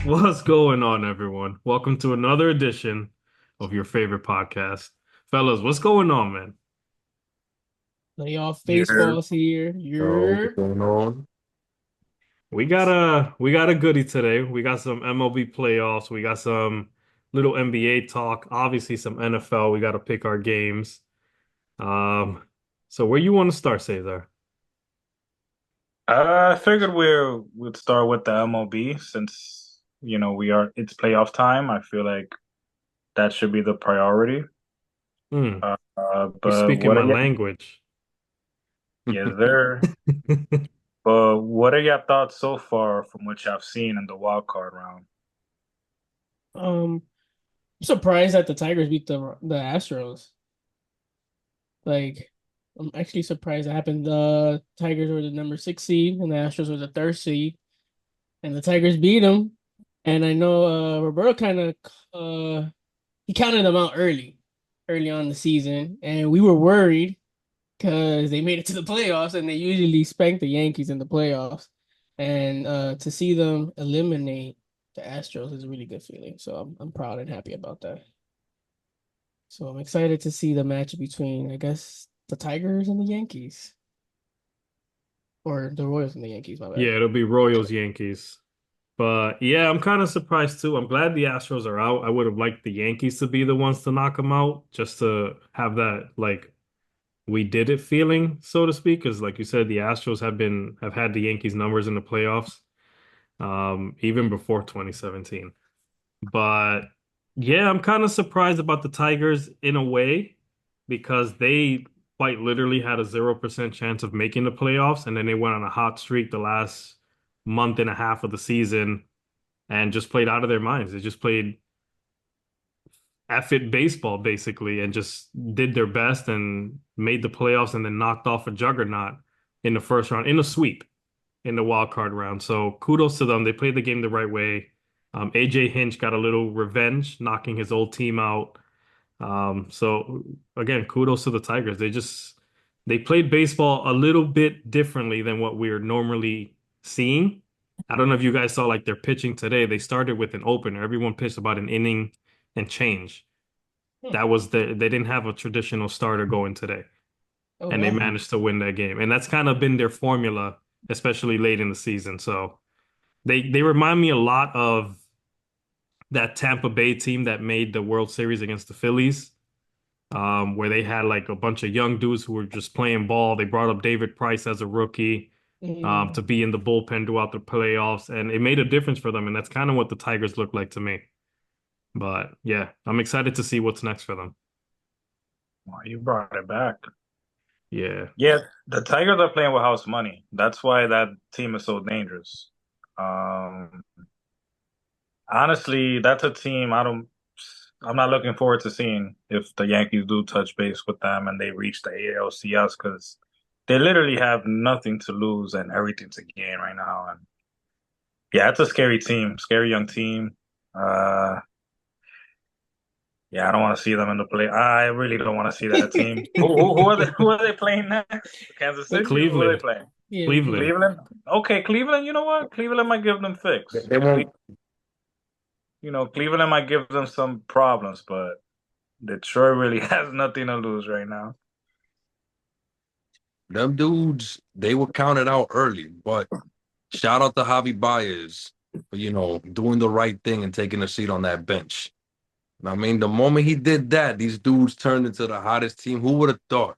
What's going on, everyone? Welcome to another edition of your favorite podcast. Fellas, what's going on, man? Playoff Yeah. baseball's here. What's You're going on? We got a goodie today. We got some MLB playoffs. We got some little NBA talk. Obviously, some NFL. We got to pick our games. Um, so where you want to start, Cesar? I figured we'd start with the MLB since it's playoff time. I feel like that should be the priority. Hmm, you're But speaking what my are you? language. Yes, there. But what are your thoughts so far from what I've seen in the wild card round? I'm surprised that the Tigers beat the Astros. Like I'm actually surprised that happened. The Tigers were the number 6 seed and the Astros were the third seed, and the Tigers beat them. And I know Roberto kind of he counted them out early on in the season, and we were worried because they made it to the playoffs and they usually spank the Yankees in the playoffs. And to see them eliminate the Astros is a really good feeling. So I'm proud and happy about that. So I'm excited to see the match between, I guess, the Tigers and the Yankees. Or the Royals and the Yankees, my bad. Yeah, it'll be Royals, Yankees. But yeah, I'm kind of surprised too. I'm glad the Astros are out. I would have liked the Yankees to be the ones to knock them out, just to have that like we did it feeling, so to speak. Because like you said, the Astros have had the Yankees numbers in the playoffs, even before 2017. But yeah, I'm kind of surprised about the Tigers in a way because they quite literally had a 0% chance of making the playoffs, and then they went on a hot streak the last month and a half of the season and just played out of their minds. They just played F it baseball basically and just did their best and made the playoffs and then knocked off a juggernaut in the first round in a sweep in the wild card round. So kudos to them. They played the game the right way. AJ Hinch got a little revenge, knocking his old team out. So again, kudos to the Tigers. They played baseball a little bit differently than what we're normally seeing. I don't know if you guys saw like their pitching today. They started with an opener. Everyone pitched about an inning and change. Hmm. They didn't have a traditional starter going today, Oh and they wow. managed to win that game. And that's kind of been their formula, especially late in the season. So they remind me a lot of that Tampa Bay team that made the World Series against the Phillies, where they had like a bunch of young dudes who were just playing ball. They brought up David Price as a rookie Mm. to be in the bullpen throughout the playoffs, and it made a difference for them. And that's kind of what the Tigers look like to me. But yeah, I'm excited to see what's next for them. Wow, you brought it back. Yeah. Yeah, the Tigers are playing with house money. That's why that team is so dangerous. Um, Honestly, that's a team I'm not looking forward to seeing if the Yankees do touch base with them and they reach the ALCS because they literally have nothing to lose and everything to gain right now. And yeah, it's a scary team, scary young team. Uh, yeah, I don't want to see them in the play. I really don't want to see that team. Who are they? Who are they playing next? Kansas But City? Who are they Cleveland. playing? yeah, Cleveland. Cleveland. Cleveland? Okay, Cleveland. You know what? Cleveland might give them They, fix. they Cle won't. Cleveland might give them some problems, but Detroit really has nothing to lose right now. Them dudes, they were counted out early, but shout out to Javi Baez for, doing the right thing and taking a seat on that bench. I mean, the moment he did that, these dudes turned into the hottest team. Who would have thought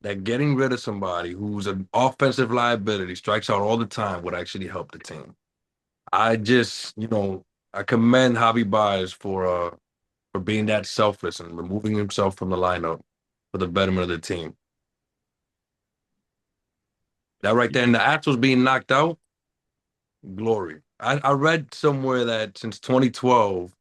that getting rid of somebody who's an offensive liability, strikes out all the time, would actually help the team? I just, I commend Javi Baez for being that selfless and removing himself from the lineup for the betterment of the team. That right there, and the Astros being knocked out, glory. I read somewhere that since 2012,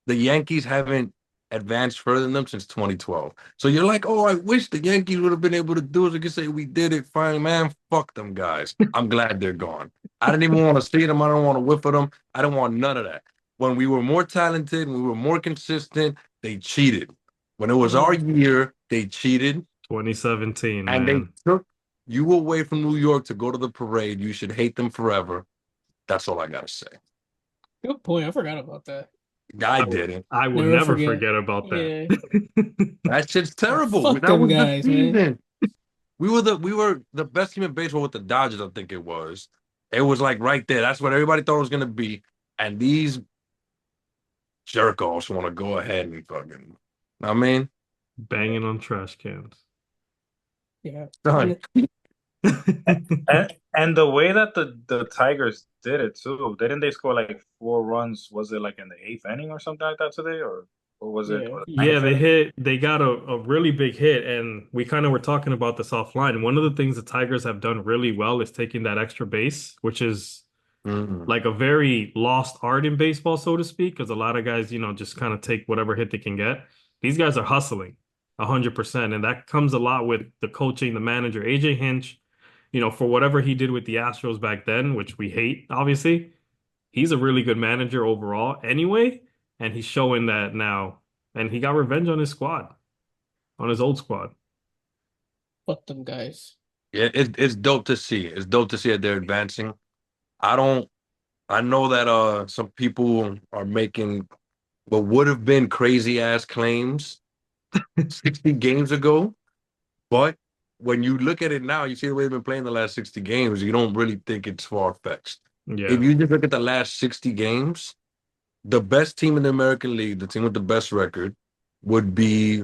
the Yankees haven't advanced further than them since 2012. So you're like, oh, I wish the Yankees would have been able to do it. You could say we did it fine, man. Fuck them guys. I'm glad they're gone. I didn't even want to see them. I don't want to whiff of them. I don't want none of that. When we were more talented, we were more consistent, they cheated. When it was our Mm. year, they cheated 2017, and they man. took you away from New York to go to the parade. You should hate them forever. That's all I gotta say. Good point. I forgot about that. I didn't. I will Never never forget. forget about that. Yeah. That shit's terrible. Fuck That them was the guys, man. season. We were the best team in baseball with the Dodgers, I think it was. It was like right there. That's what everybody thought it was gonna be. And these jerk offs want to go ahead and fucking I mean, Banging on trash cans. Yeah. son, And the way that the Tigers did it too, didn't they score like 4 runs? Was it like in the eighth inning or something like that today, or was it Yeah. Yeah, ninth inning? they got a really big hit, and we kind of were talking about this offline. One of the things the Tigers have done really well is taking that extra base, which is mm, like a very lost art in baseball, so to speak, because a lot of guys, just kind of take whatever hit they can get. These guys are hustling 100%, and that comes a lot with the coaching, the manager, AJ Hinch, for whatever he did with the Astros back then, which we hate, obviously. He's a really good manager overall anyway, and he's showing that now. And he got revenge on his squad, on his old squad. Fuck them guys. yeah, it's dope to see. It's dope to see that they're advancing. I don't I know that some people are making what would have been crazy ass claims 60 games ago, but when you look at it now, you see the way they've been playing the last 60 games, you don't really think it's far-fetched. If Yeah, you just look at the last 60 games, the best team in the American League, the team with the best record, would be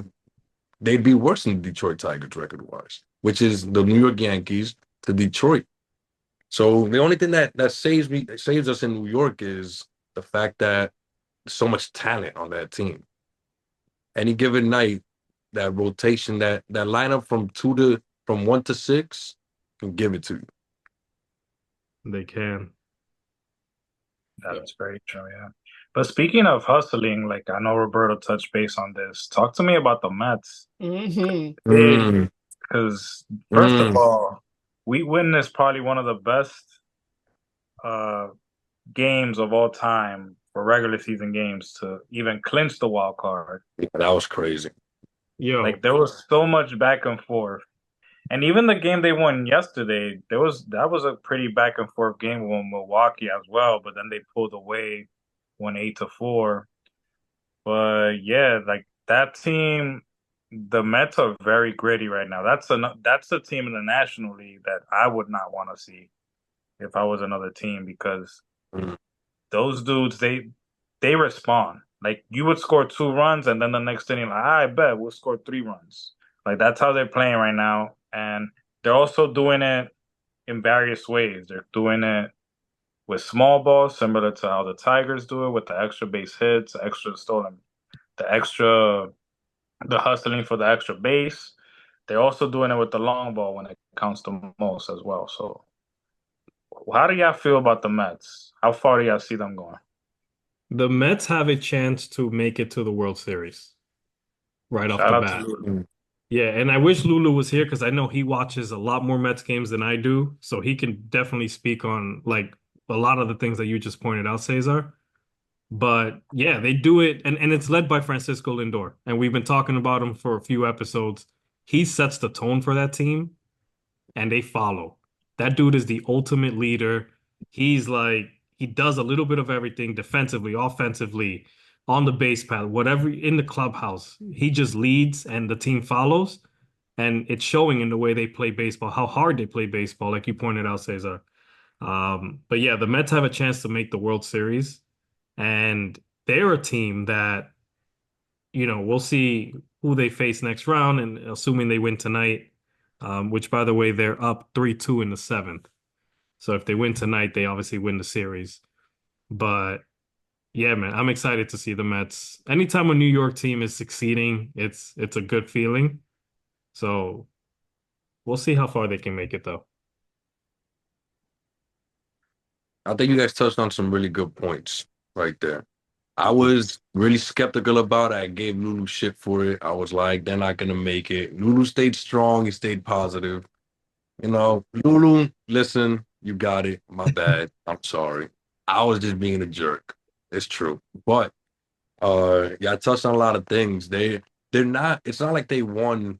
they'd be worse than the Detroit Tigers record-wise, which is the New York Yankees to Detroit. So the only thing that saves us in New York is the fact that there's so much talent on that team. Any given night, that rotation, that lineup from 1 to 6 can give it to you. they can. Yeah. That's very true, yeah. But speaking of hustling, like I know Roberto touched base on this. Talk to me about the Mets. Mm-hmm. Big, Mm, because first of mm. all, we witnessed probably one of the best uh games of all time for regular season games to even clinch the wild card. Yeah, that was crazy. Yo, Like there was so much back and forth. And even the game they won yesterday, that was a pretty back and forth game with Milwaukee as well, but then they pulled away, won 8-4. But yeah, like that team, the Mets are very gritty right now. That's a team in the National League that I would not want to see if I was another team because Mm. those dudes they respond. Like you would score 2 runs and then the next inning, like, I bet we'll score 3 runs. Like that's how they're playing right now. And they're also doing it in various ways. They're doing it with small balls, similar to how the Tigers do it with the extra base hits, extra stolen, the extra the hustling for the extra base. They're also doing it with the long ball when it counts the most as well. So how do y'all feel about the Mets? How far do y'all see them going? the Mets have a chance to make it to the World Series right off Shout the out to bat. Lulu. Mm. Yeah, and I wish Lulu was here because I know he watches a lot more Mets games than I do, so he can definitely speak on like a lot of the things that you just pointed out, Cesar. But yeah, they do it, and it's led by Francisco Lindor, and we've been talking about him for a few episodes. He sets the tone for that team, and they follow. That dude is the ultimate leader. He's like he does a little bit of everything defensively, offensively, on the base path, whatever in the clubhouse. He just leads and the team follows. And it's showing in the way they play baseball, how hard they play baseball, like you pointed out, Cesar. But yeah, the Mets have a chance to make the World Series, and they're a team that, we'll see who they face next round, and assuming they win tonight, which by the way, they're up 3-2 in the seventh. So if they win tonight, they obviously win the series. But yeah, man, I'm excited to see the Mets. Anytime a New York team is succeeding, it's a good feeling. So we'll see how far they can make it though. I think you guys touched on some really good points right there. I was really skeptical about it. I gave Lulu shit for it. I was like, they're not gonna make it. Lulu stayed strong. He stayed positive. Lulu, listen, you got it. My bad. I'm sorry. I was just being a jerk. It's true. But yeah, I touched on a lot of things. They're not, it's not like they won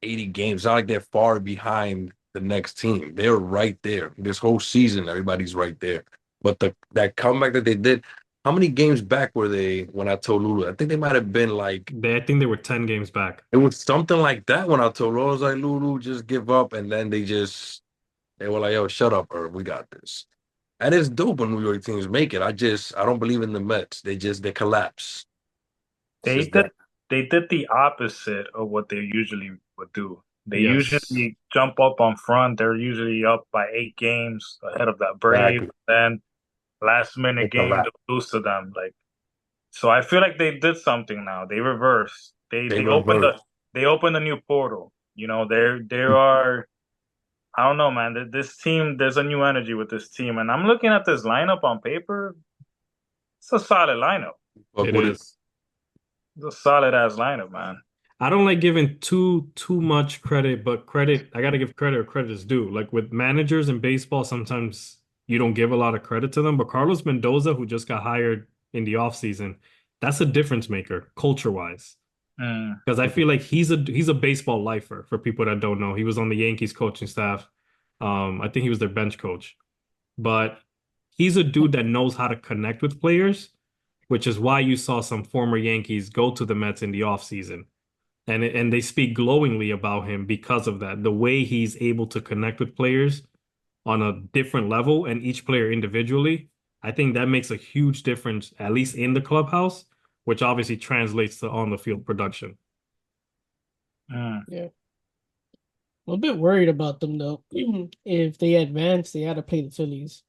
80 games. It's not like they're far behind the next team. They're right there. This whole season, everybody's right there. But that comeback that they did, how many games back were they when I told Lulu? I think they might have been like I think they were 10 games back. it was something like that when I told Lulu. I was like, Lulu, just give up, and then they were like, yo, shut up, Irv, we got this. And it's dope when New York teams make it. I don't believe in the Mets. They collapse. It's They just did that they did the opposite of what they usually would do. They Yes. usually jump up on front. They're usually up by 8 games ahead of that Brave. exactly Then last they minute game collapse. to lose to them. Like so I feel like they did something now. They reversed. They They they opened reverse. a new portal. There are I don't know, man. This team, there's a new energy with this team, and I'm looking at this lineup on paper. It's a solid lineup. Fuck It with it. is. It's a solid ass lineup, man. I don't like giving too much credit, but credit, I gotta give credit where credit is due. Like with managers in baseball, sometimes you don't give a lot of credit to them. But Carlos Mendoza, who just got hired in the offseason, that's a difference maker culture-wise. Mm. Because I feel like he's a baseball lifer for people that don't know. He was on the Yankees coaching staff. I think he was their bench coach. But he's a dude that knows how to connect with players, which is why you saw some former Yankees go to the Mets in the offseason. And they speak glowingly about him because of that. The way he's able to connect with players on a different level and each player individually, I think that makes a huge difference, at least in the clubhouse, which obviously translates to on the field production. Mm. Yeah. I'm a bit worried about them though. If they advance, they had to play the Phillies.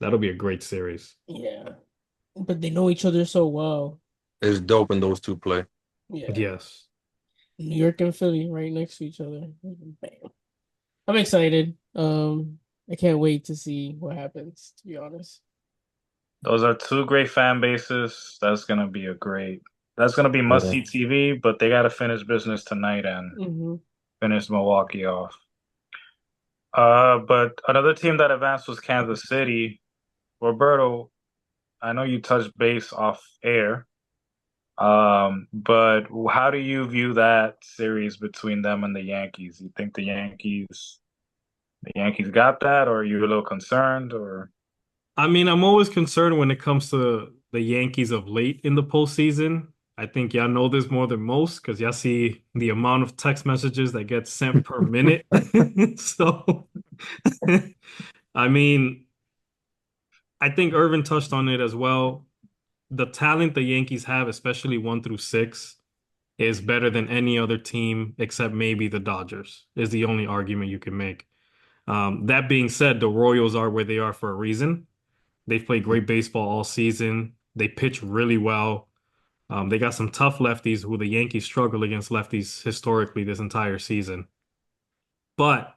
That'll be a great series. Yeah. But they know each other so well. It's dope in those two play. Yeah. Yes. New York and Philly right next to each other. Bam. I'm excited. I can't wait to see what happens, to be honest. Those are two great fan bases. That's gonna be must Yeah. see TV. But they got to finish business tonight and Hmm. finish Milwaukee off. But another team that advanced was Kansas City. Roberto, I know you touched base off air. But how do you view that series between them and the Yankees? You think the Yankees got that, or are you a little concerned, or I mean, I'm always concerned when it comes to the Yankees of late in the postseason. I think y'all know this more than most because y'all see the amount of text messages that get sent per minute. So, I mean, I think Irvin touched on it as well. The talent the Yankees have, especially 1 through 6, is better than any other team except maybe the Dodgers, is the only argument you can make. That being said, the Royals are where they are for a reason. They've played great baseball all season. They pitch really well. They got some tough lefties who the Yankees struggle against lefties historically this entire season. But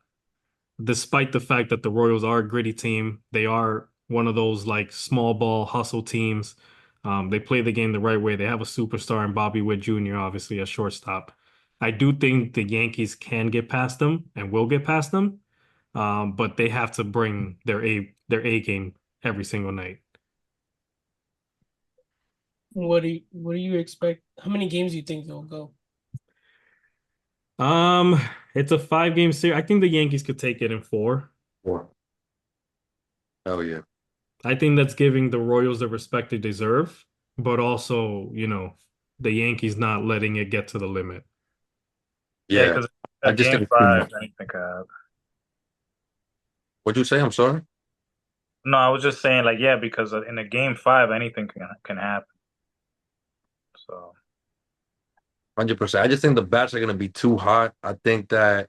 despite the fact that the Royals are a gritty team, they are one of those like small ball hustle teams. They play the game the right way. They have a superstar in Bobby Witt Jr., obviously, a shortstop. I do think the Yankees can get past them and will get past them, but they have to bring their A game every single night. What do you expect? How many games do you think they'll go? Um, it's a 5 game series. I think the Yankees could take it in 4. Wow. Hell yeah. I think that's giving the Royals the respect they deserve, but also, the Yankees not letting it get to the limit. yeah, Yeah. because I at just Game think it's too Five, much. anything could happen. What'd you say? I'm sorry. No, I was just saying, like, yeah, because in a Game Five, anything can happen. So 100%. I just think the bats are gonna be too hot. I think that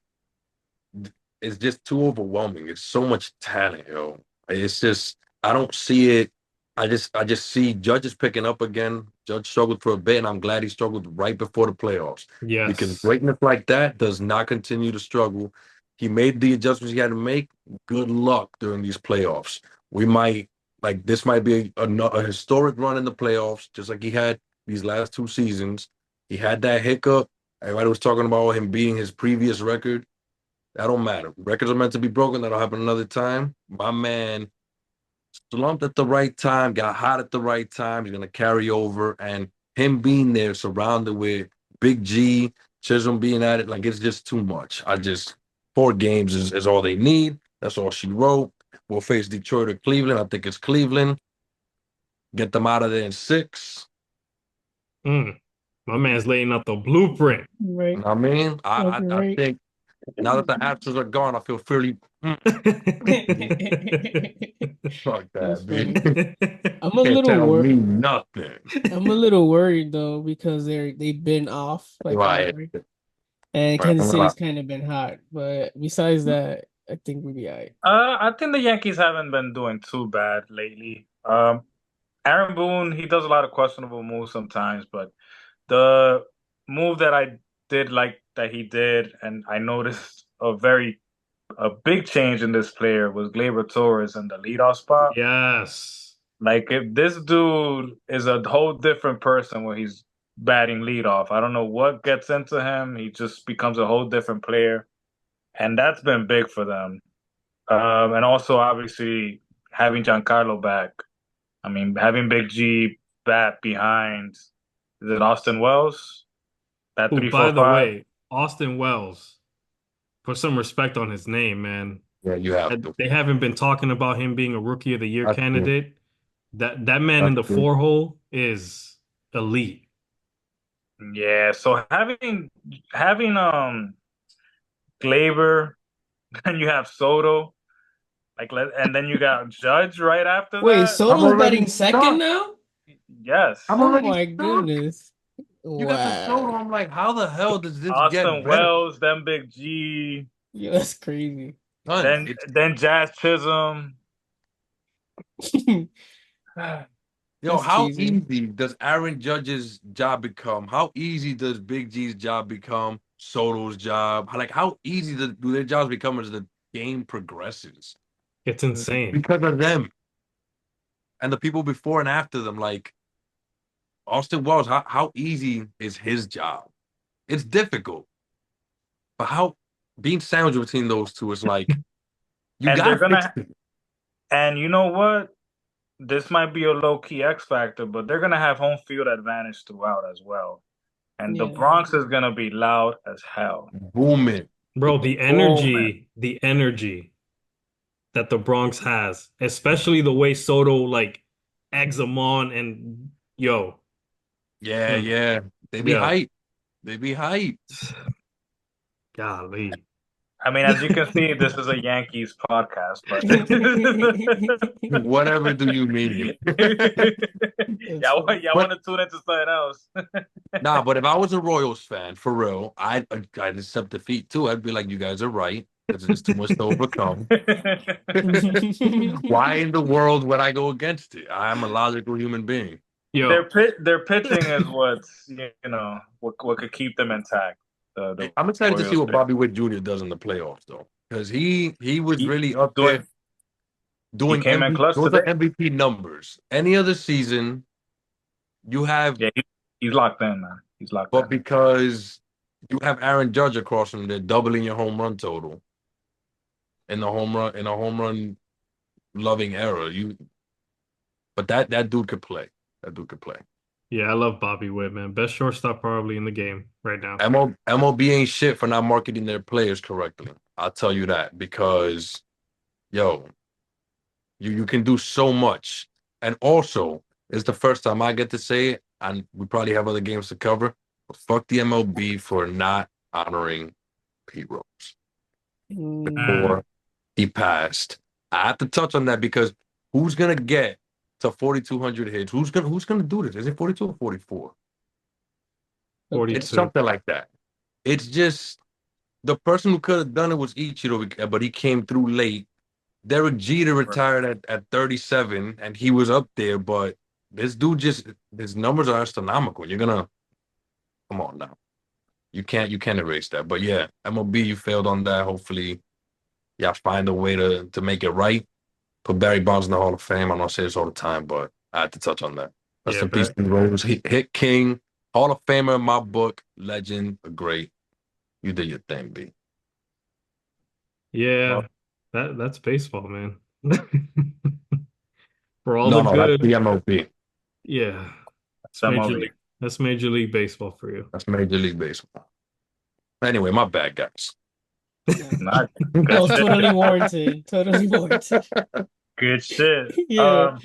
it's just too overwhelming. It's so much talent, yo. It's just I don't see it. I just see Judge is picking up again. Judge struggled for a bit, and I'm glad he struggled right before the playoffs because Yes. greatness like that does not continue to struggle. He made the adjustments he had to make. Good luck during these playoffs. We might this might be a historic run in the playoffs, just like he had these last 2 seasons. He had that hiccup. Everybody was talking about him beating his previous record. That don't matter. Records are meant to be broken. That'll happen another time. My man slumped at the right time, got hot at the right time. He's gonna carry over, and him being there, surrounded with Big G, Chisholm being at it, like it's just too much. 4 games is all they need. That's all she wrote. We'll face Detroit or Cleveland. I think it's Cleveland. Get them out of there in 6. Mm. My man's laying out the blueprint. Right. You know what I mean? I, Okay, I, I right. think now that the Astros are gone, I feel fairly fuck That's that, funny. man. I'm a Can't little tell me worried. nothing. I'm a little worried though because they've been off like Right. forever, and Kansas City's kind of been hot. But besides that, I think we'll be alright. I think the Yankees haven't been doing too bad lately. Aaron Boone, he does a lot of questionable moves sometimes, but the move that I did like that he did, and I noticed a big change in this player was Gleyber Torres in the leadoff spot. Yes. Like if this dude is a whole different person when he's batting leadoff. I don't know what gets into him. He just becomes a whole different player, and that's been big for them. And also obviously having Giancarlo back. I mean, having Big G bat behind, is it Austin Wells? That Who, three, by four, the five. way, Austin Wells, put some respect on his name, man. Yeah, you have to. They haven't been talking about him being a rookie of the year That's true. candidate. That man in That's the true. four hole is elite. Yeah, so having Glaber, then you have Soto, and then you got Judge right after Wait, that. I'm Soto's already batting second stuck. now? Yes, I'm Oh already my stuck. goodness! You got the Soto. Wow, I'm like, how the hell does this get Austin better? Wells, then Big G, yeah, that's crazy. Son, then it's then Jazz Chisholm. yo, That's how cheesy. easy does Aaron Judge's job become? How easy does Big G's job become? Soto's job? Like, how easy do their jobs become as the game progresses? It's insane. Because of them and the people before and after them. Like Austin Wells, how easy is his job? It's difficult, but how being sandwiched between those two is like you And they're gotta fix gonna, it. and you know what? This might be a low key X factor, but they're gonna have home field advantage throughout as well. And the Yeah, Bronx is gonna be loud as hell. Booming. Bro, Oh man. the energy that the Bronx has, especially the way Soto like eggs them on and yo, Yeah, mm, yeah. They be yo, hype. They be hype. golly. I mean, as you can see, this is a Yankees podcast, but Whatever do you mean? that's funny. y'all want But to tune into something else. nah, but if I was a Royals fan, for real, I'd accept defeat too. I'd be like, you guys are right. Because there's too much to overcome. Why in the world would I go against it? I'm a logical human being. Yo, Their pitching is what's what could keep them intact. The I'm excited to see Royals what pitch. Bobby Witt Jr. does in the playoffs, though, because he was really He's up there he doing came in MVP. clutch Those are today. MVP numbers. Any other season, you have, Yeah, he's locked in, man. He's locked but in. because you have Aaron Judge across from there, doubling your home run total in a home run loving era. But that dude could play. That dude could play. yeah, I love Bobby Witt, man. Best shortstop probably in the game right now. MLB ain't shit for not marketing their players correctly. I'll tell you that because yo, you can do so much. And also, it's the first time I get to say it, and we probably have other games to cover. But fuck the MLB for not honoring Pete Rose Mm, Mm. before he passed. I have to touch on that because who's gonna get to 4,200 hits? Who's gonna do this? Is it 42 or 44? It's 42. something like that. It's just the person who could have done it was Ichiro, but he came through late. Derek Jeter retired at 37, and he was up there, but this dude just his numbers are astronomical. You're gonna come on now. You can't erase that. But yeah, MLB, you failed on that. Hopefully, y'all find a way to make it right. Put Barry Bonds in the Hall of Fame. I don't say this all the time, but I had to touch on that. Rest Yeah, in peace, bet. Pete Rose. Hit King, Hall of Famer in my book, legend, a great. You did your thing, B. Well, Yeah, that's baseball, man. For all No, the no, that's the good. MLB. Yeah, it's some Major of League. That's Major League Baseball for you. That's Major League Baseball. Anyway, my bad, guys. Not No, good shit. totally warranted. Totally warranted. Good shit. Yeah.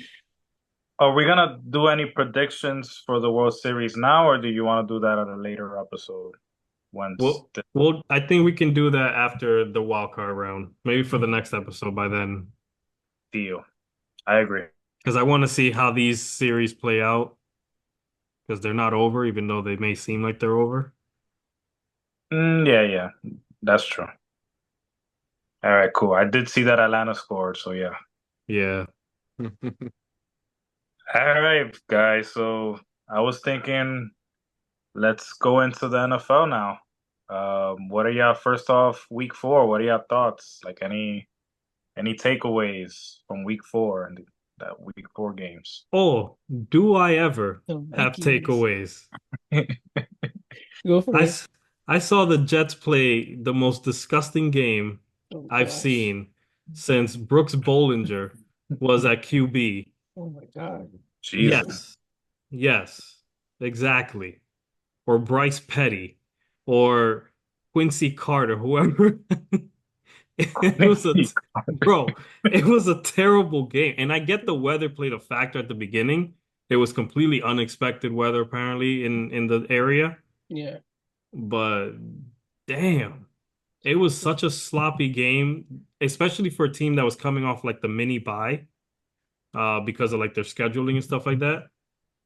Are we gonna do any predictions for the World Series now, or do you want to do that at a later episode? Once Well, the well, I think we can do that after the wild card round. Maybe for the next episode by then, deal. I agree. because I want to see how these series play out. Because they're not over, even though they may seem like they're over. Yeah, that's true. All right, cool. I did see that Atlanta scored, so yeah. Yeah. All right, guys. So I was thinking, let's go into the NFL now. What are y'all first off week 4? What are y'all thoughts? Like any takeaways from week 4 and that week 4 games? Oh, do I ever The have Vikings. takeaways? Go for I, it. I saw the Jets play the most disgusting game Oh I've gosh. seen since Brooks Bollinger was at QB. Oh my God. Jesus. Yes. Yes. Exactly. Or Bryce Petty or Quincy Carter, whoever. It was bro, it was a terrible game. And I get the weather played a factor at the beginning. It was completely unexpected weather apparently in the area, Yeah. but damn, it was such a sloppy game, especially for a team that was coming off like the mini bye, because of like their scheduling and stuff like that.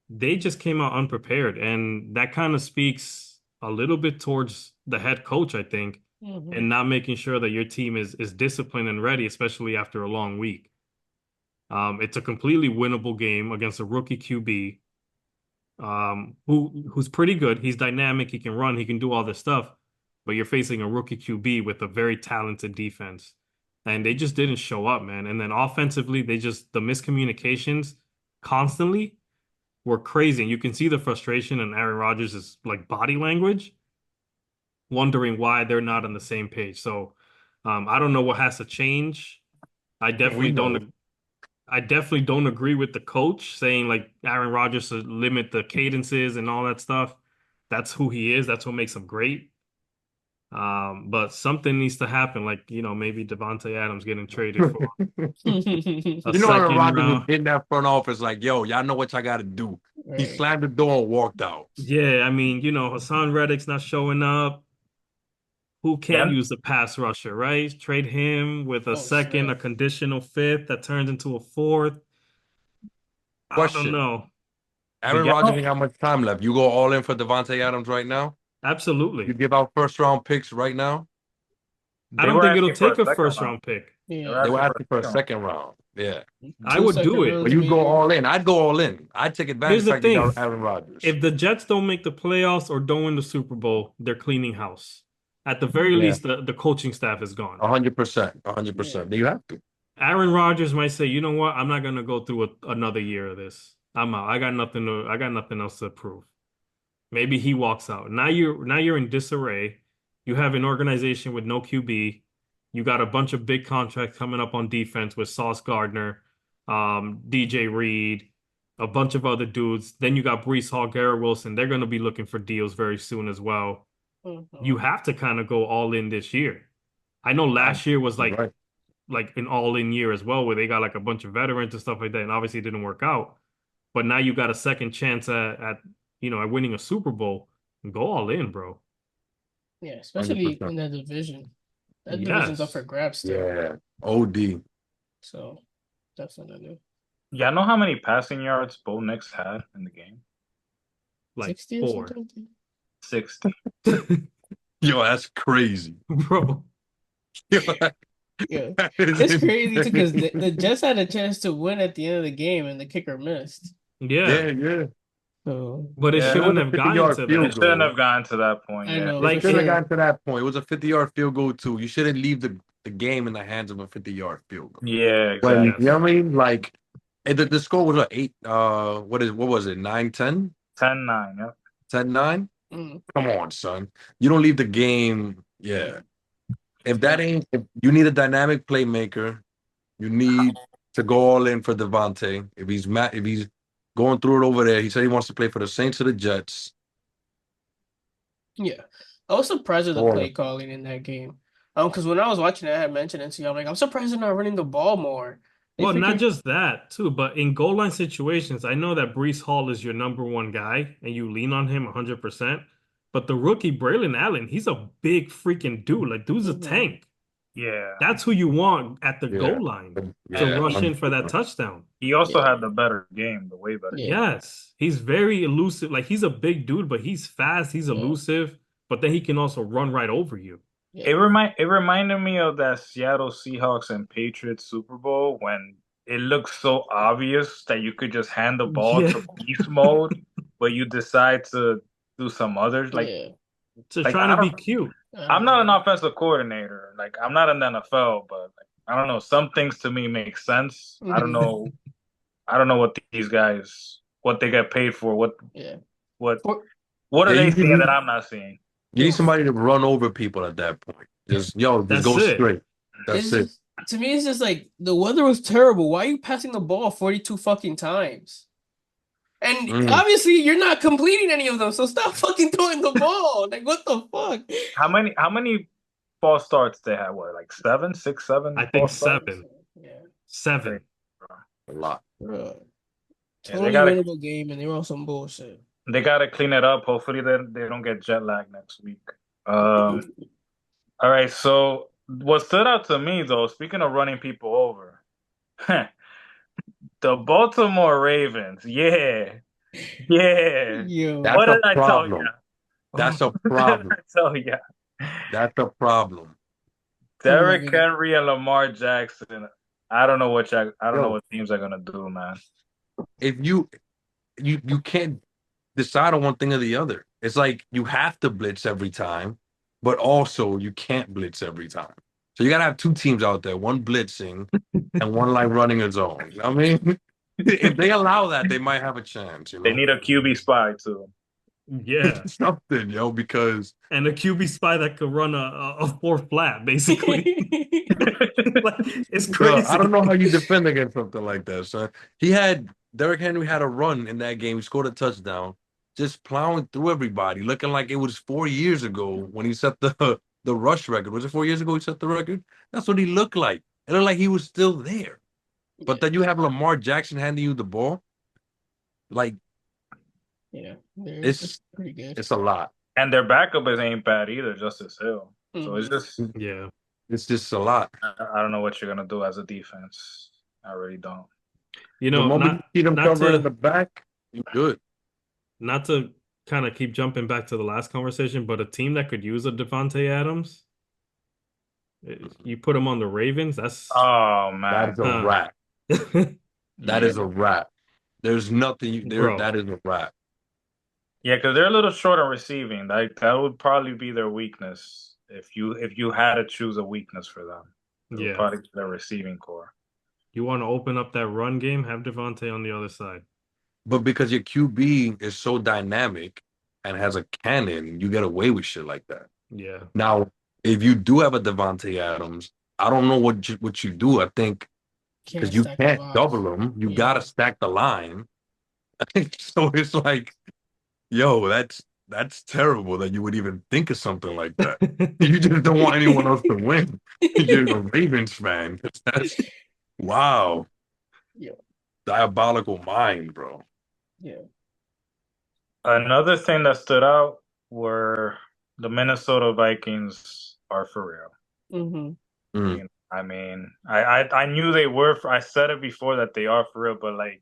They just came out unprepared, and that kind of speaks a little bit towards the head coach, I think, Hmm. and not making sure that your team is disciplined and ready, especially after a long week. It's a completely winnable game against a rookie QB, who's pretty good. He's dynamic, he can run, he can do all this stuff, but you're facing a rookie QB with a very talented defense. And they just didn't show up, man. And then offensively, the miscommunications constantly were crazy. And you can see the frustration in Aaron Rodgers' like body language, wondering why they're not on the same page. So I don't know what has to change. I We definitely know. don't I definitely don't agree with the coach saying like Aaron Rodgers should limit the cadences and all that stuff. That's who he is. That's what makes him great. But something needs to happen, like maybe Devontae Adams getting traded for a You know, Aaron second Rodgers was round. in that front office like, yo, y'all know what y'all got to do. He Right. slammed the door and walked out. Yeah, I mean, Hassan Reddick's not showing up. Who can't Yeah, use the pass rusher, right? Trade him with a Oh second, a snap. conditional fifth that turns into a fourth. I don't Question. know. But Aaron yeah, Rodgers ain't got much time left. You go all in for Devontae Adams right now? You absolutely. give out first round picks right now? I they don't were think it'll asking for a take a second first round. round pick. They Yeah. were They were asking for a asking for a second round. second round. Yeah. I Two would do second it. But rounds, you go maybe. all in. I'd go all in. I'd take advantage Here's of the the fact you thing. got Aaron Rodgers. If the Jets don't make the playoffs or don't win the Super Bowl, they're cleaning house. At the very Yeah. least, the coaching staff is gone. 100%. Yeah. 100%. You have to. Aaron Rodgers might say, "You know what? I'm not gonna go through another year of this. I'm out. I got nothing else to prove." Maybe he walks out. Now you're in disarray. You have an organization with no QB. You got a bunch of big contracts coming up on defense with Sauce Gardner, DJ Reed, a bunch of other dudes. Then you got Brees Hall, Garrett Wilson. They're going to be looking for deals very soon as well. You Mhm. have to kind of go all in this year. I know last year was You're right. like an all in year as well, where they got like a bunch of veterans and stuff like that, and obviously it didn't work out. But now you got a second chance at winning a Super Bowl. Go all in, bro. Yeah, especially 100%. in that division. That division's up for Yes. grabs still. Yeah. OD. So definitely. Yeah, I know how many passing yards Bo Nix had in the game. Like 60 or 4. something? 60. Yo, that's crazy. Bro. Yo, Yeah. that is It's crazy too because the insane. Jets had a chance to win at the end of the game and the kicker missed. Yeah. Yeah, yeah. So But it Yeah, It was shouldn't a have gotten 50-yard to it field that. shouldn't goal. have gotten to that point. I Yeah, know for Like Should have it, sure. gotten to that point. It was a 50-yard field goal too. You shouldn't leave the game in the hands of a 50-yard field goal. yeah, When you exactly. know yes. what I mean? Like the score was what, 8 what was it? 9-10? 10-9. Yeah. 10-9? Mm. Come on, son. You don't leave the game. Yeah. Yeah. If you need a dynamic playmaker, you need to go all in for Devontae. If he's going through it over there, he said he wants to play for the Saints or the Jets. Yeah. I was surprised with the All in. play calling in that game. Because when I was watching it, I had mentioned it to you. I'm like, I'm surprised they're not running the ball more. They Well, not freaking just that too, but in goal line situations, I know that Brees Hall is your number one guy and you lean on him 100%. But the rookie Braylon Allen, he's a big freaking dude. Like, dude's a Mhm. tank. Yeah. That's who you want at the Yeah, goal line to And yeah, rush in for that 100%. touchdown. he also Yeah, had the better game, the way better yeah, game. Yes, he's very elusive. Like, he's a big dude, but he's fast, he's yeah, elusive, but then he can also run right over you. yeah. It reminded me of that Seattle Seahawks and Patriots Super Bowl when it looked so obvious that you could just hand the ball Yeah, to beast mode, but you decide to do some others. Yeah. just Like trying I to be don't. cute. I I'm don't not an know. offensive coordinator. Like I'm not in the NFL, but like, I don't know. Some things to me make sense. I don't Mhm. know. I don't know what these guys what they get paid for. Yeah. What For, what are Yeah, they you seeing that need I'm not seeing? you need yo, somebody to run over people at that point. Just That's go it. straight. That's it's it. just to me, it's just like the weather was terrible. Why are you passing the ball 42 fucking times? And Mm. obviously, you're not completing any of them, so stop fucking throwing the ball. Like, what the fuck? How many false starts they had? What, like seven, six, seven I think false starts? seven. Yeah, Seven. Crazy, bro. A lot. bro. Yeah, they Totally gotta winnable game, and they were on some bullshit. they gotta clean it up. Hopefully they don't get jet lag next week. Um, all right. So what stood out to me though, speaking of running people over, the Baltimore Ravens. Yeah, yeah. Yo, What That's did a I tell you? problem. That's a What did I problem. tell you? That's a problem. who was Derrick gonna? Henry and Lamar Jackson. I don't know Yo, what teams are gonna do, man. if you can't decide on one thing or the other. It's like you have to blitz every time, but also you can't blitz every time. So you gotta have two teams out there, one blitzing and one like running a zone. You know what I mean? If they allow that, they might have a chance, you They know? need a QB spy too. Yeah. Something, yo, because And a QB spy that could run a four flat, basically. Like, it's I don't crazy. know how you defend against something like that, son. Derrick Henry had a run in that game. He scored a touchdown, just plowing through everybody, looking like it was 4 years ago when he set the rush record. Was it 4 years ago he set the record? That's what he looked like. It looked like he was still there. But Yeah, then you have Lamar Jackson handing you the ball. Like yeah, it's it's pretty good. it's a lot. And their backup is ain't bad either, Justice Hill. So it's Mhm. just Yeah. It's just a lot. I don't know what you're gonna do as a defense. I really don't. You The know, moment you see them not covering in to the back, you good. not to kind of keep jumping back to the last conversation, but a team that could use a Devontae Adams, you put him on the Ravens, that's Oh That is man, a huh. wrap. That Yeah, is a wrap. There's nothing there. Bro. That is a wrap. yeah, because they're a little short on receiving. That would probably be their weakness if you had to choose a weakness for them. It would Yeah. probably be their receiving core. You want to open up that run game, have Devontae on the other side. But because your QB is so dynamic and has a cannon, you get away with shit like that. Yeah. Now, if you do have a Devontae Adams, I don't know what you do. I think can't because you stack the can't double box. them, you Yeah, gotta stack the line. So it's like, yo, that's terrible that you would even think of something like that. You just don't want anyone else to win. You're a Ravens fan. That's wow, yeah, diabolical mind, bro. yeah. Another thing that stood out were the Minnesota Vikings are for real. Mm-hmm. Mm. I mean, I knew they were. I said it before that they are for real, but like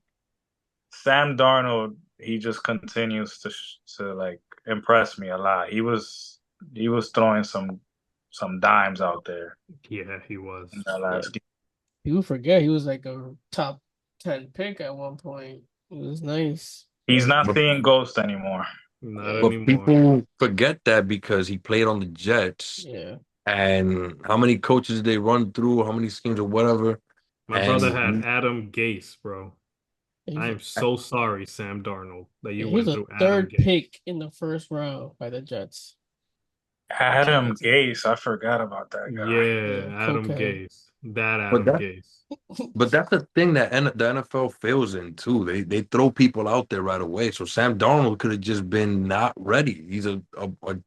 Sam Darnold, he just continues to like impress me a lot. He was throwing some dimes out there Yeah, he in was. that Yeah. last game. People forget he was like a top 10 pick at one point. It was nice. He's But not But seeing ghosts anymore. Not yeah, but anymore. people forget that because he played on the Jets, yeah. and how many coaches they run through, how many schemes or whatever, My brother had and Adam Gase, bro. He I was, am so sorry, Sam Darnold, that yeah, you he was went a through Adam third Gase. pick in the first round by the Jets. Adam Cokehead. Gase, I forgot about that guy. Yeah, Yeah, Adam cokehead. Gase. That but Adam that Gase. but that's the thing that the NFL fails in too. They throw people out there right away. So Sam Darnold could have just been not ready. He's a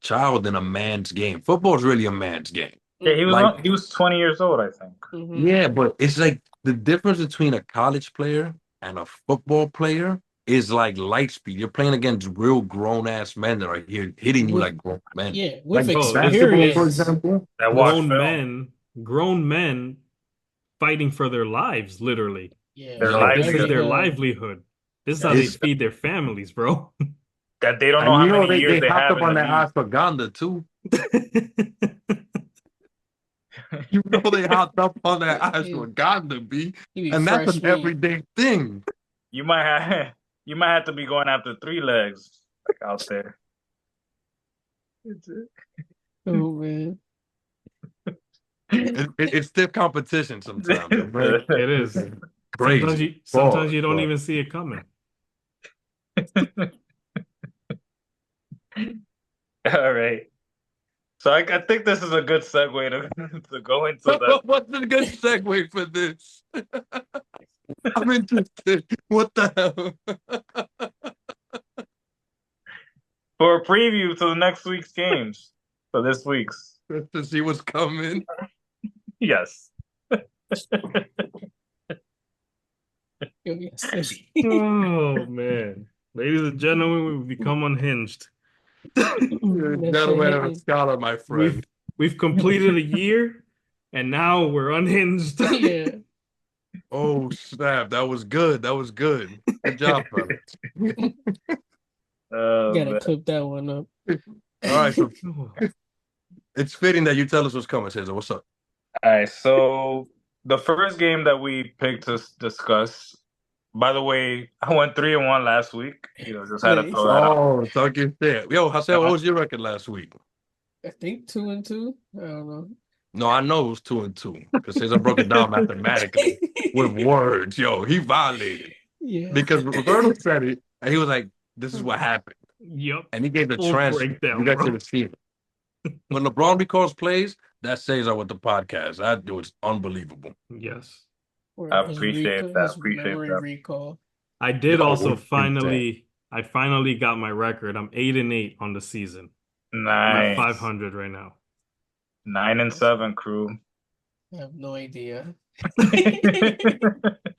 child in a man's game. Football is really a man's game. Yeah, Like, he was 20 years old, I think. Mm-hmm. yeah, but it's like the difference between a college player and a football player is like light speed. You're playing against real grown ass men that are here hitting you With like grown men. yeah, with Like Bro, basketball, for experience. example. That watch grown film. men, grown men fighting for their lives, literally. Yeah, Their Yo, This is livelihood. their livelihood. This is how they That's it's feed their families, bro. That they don't know and how you know many years they they hopped have up in the on that league. ashwagandha too. You know they hopped up on that he ashwagandha, B, be and that's fresh an meat. everyday thing. You might have you might have to be going after three legs like out there. Oh man. It's stiff competition sometimes, man. It is. Crazy. Sometimes Pause, you don't but even see it coming. All right. So I think this is a good segue to go into the what's a good segue for this? I'm interested. What the hell? for a preview to the next week's games for this week's. Just to see what's coming. Yes. Yo, yes. Oh man. Ladies and gentlemen, we've become unhinged. You're a That shit gentleman and a hitting. scholar, my friend. We've completed a year and now we're unhinged. Yeah. Oh snap! That was good. That was good. Good job, fellas. Gotta Man. clip that one up. All right, so it's fitting that you tell us what's coming, Cesar. What's up? All right. So the first game that we picked to discuss. By the way, I went 3-1 last week. Just had to throw Nice. that out. Oh, talk your shit. Yo, Hassan, what was your record last week? I think 2-2. I don't know. No, I know it was 2-2 because Cesar broke it down mathematically with words. Yo, he violated Yeah. because Roberto said it and he was like, "This is what happened," Yep. and he gave the Full transcript. You breakdown, guys bro. should have seen it. When LeBron recalls plays, that Cesar with the podcast. That was unbelievable. Yes. Or I his appreciate recall, that. his Appreciate memory that. recall. I did Yo, also insane. I finally got my record. I'm 8-8 on the season. I'm at Nice. 500 right now. 9-7, crew. I have no idea.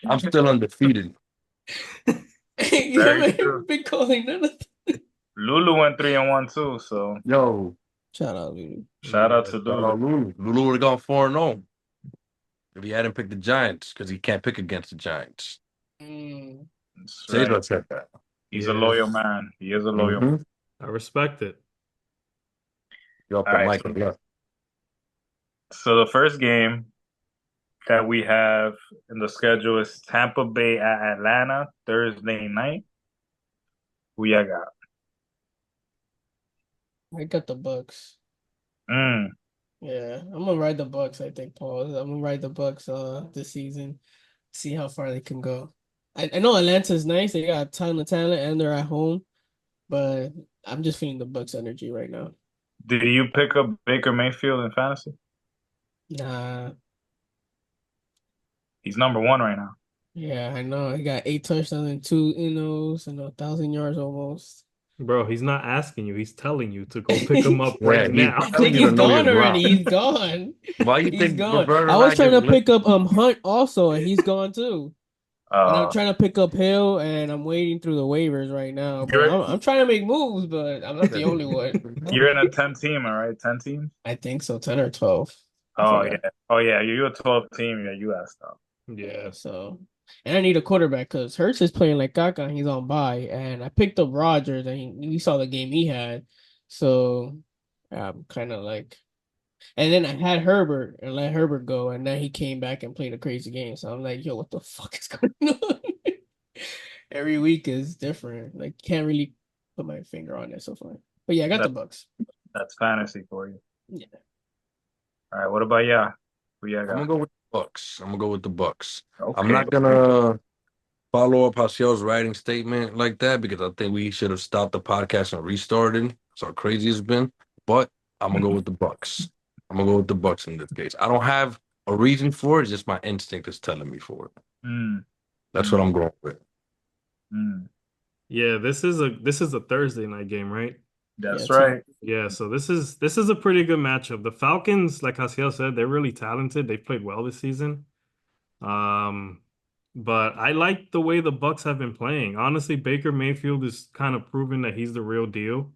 I'm still undefeated. You Very haven't true. been calling none of them. Lulu went 3-1 too, so Yo, Shout out, Lulu. shout out to shout out Lulu. Lulu. Lulu would have gone 4-0 if he hadn't picked the Giants because he can't pick against the Giants. Mm. That's Cesar right. said that. He's a Yeah. loyal man. He is a loyal man. I respect it. You off All the right. mic and left. So the first game that we have in the schedule is Tampa Bay at Atlanta Thursday night. Who you got? I got the Bucks. Mm. Yeah, I'm gonna ride the Bucks. I think, Paul. I'm gonna ride the Bucks this season. See how far they can go. I know Atlanta's nice. They got a ton of talent and they're at home, but I'm just feeling the Bucks energy right now. Did you pick up Baker Mayfield in fantasy? Nah, He's number one right now. yeah, I know. He got 8 touchdowns and 2 and 1,000 yards almost. Bro, he's not asking you. He's telling you to go pick him up Yeah, right he's now. I telling think you to he's know your gone already. ground. He's gone. Why you He's think gone. Roberto I and was I trying to get pick up Hunt also, and he's gone too. And I'm Uh, trying to pick up Hill, and I'm waiting through the waivers right now. But you're I'm trying to make moves, but I'm not the only one. you're in a 10-teamer, right? 10 teams? I think so, 10 or 12. I Oh forgot. yeah. Oh yeah. You're a 12 team. Yeah, you asked out. Yeah, Yeah. so and I need a quarterback because Hurts is playing like Kaka, and he's on bye. And I picked up Rodgers, and we saw the game he had. So I'm kind of like, and then I had Herbert and let Herbert go, and then he came back and played a crazy game. So I'm like, yo, what the fuck is going on? Every week is different. Like, can't really put my finger on it so far. But yeah, I got the That, Bucks. that's fantasy for you. Yeah. All right. What about ya? Who you I'm got? gonna go with the Bucks. I'm gonna go with the Bucks. I'm Okay. not gonna follow up Hassel's writing statement like that because I think we should have stopped the podcast and restarted. That's how crazy it's been. But I'm gonna go with the Bucks. I'm gonna go with the Bucks in this case. I don't have a reason for it. It's just my instinct is telling me for it. Mm, That's what I'm going with. mm. Yeah, this is a Thursday night game, right? That's two. right. Yeah, so this is a pretty good matchup. The Falcons, like Hasiel said, they're really talented. They played well this season. Um, but I like the way the Bucks have been playing. Honestly, Baker Mayfield is kind of proving that he's the real deal.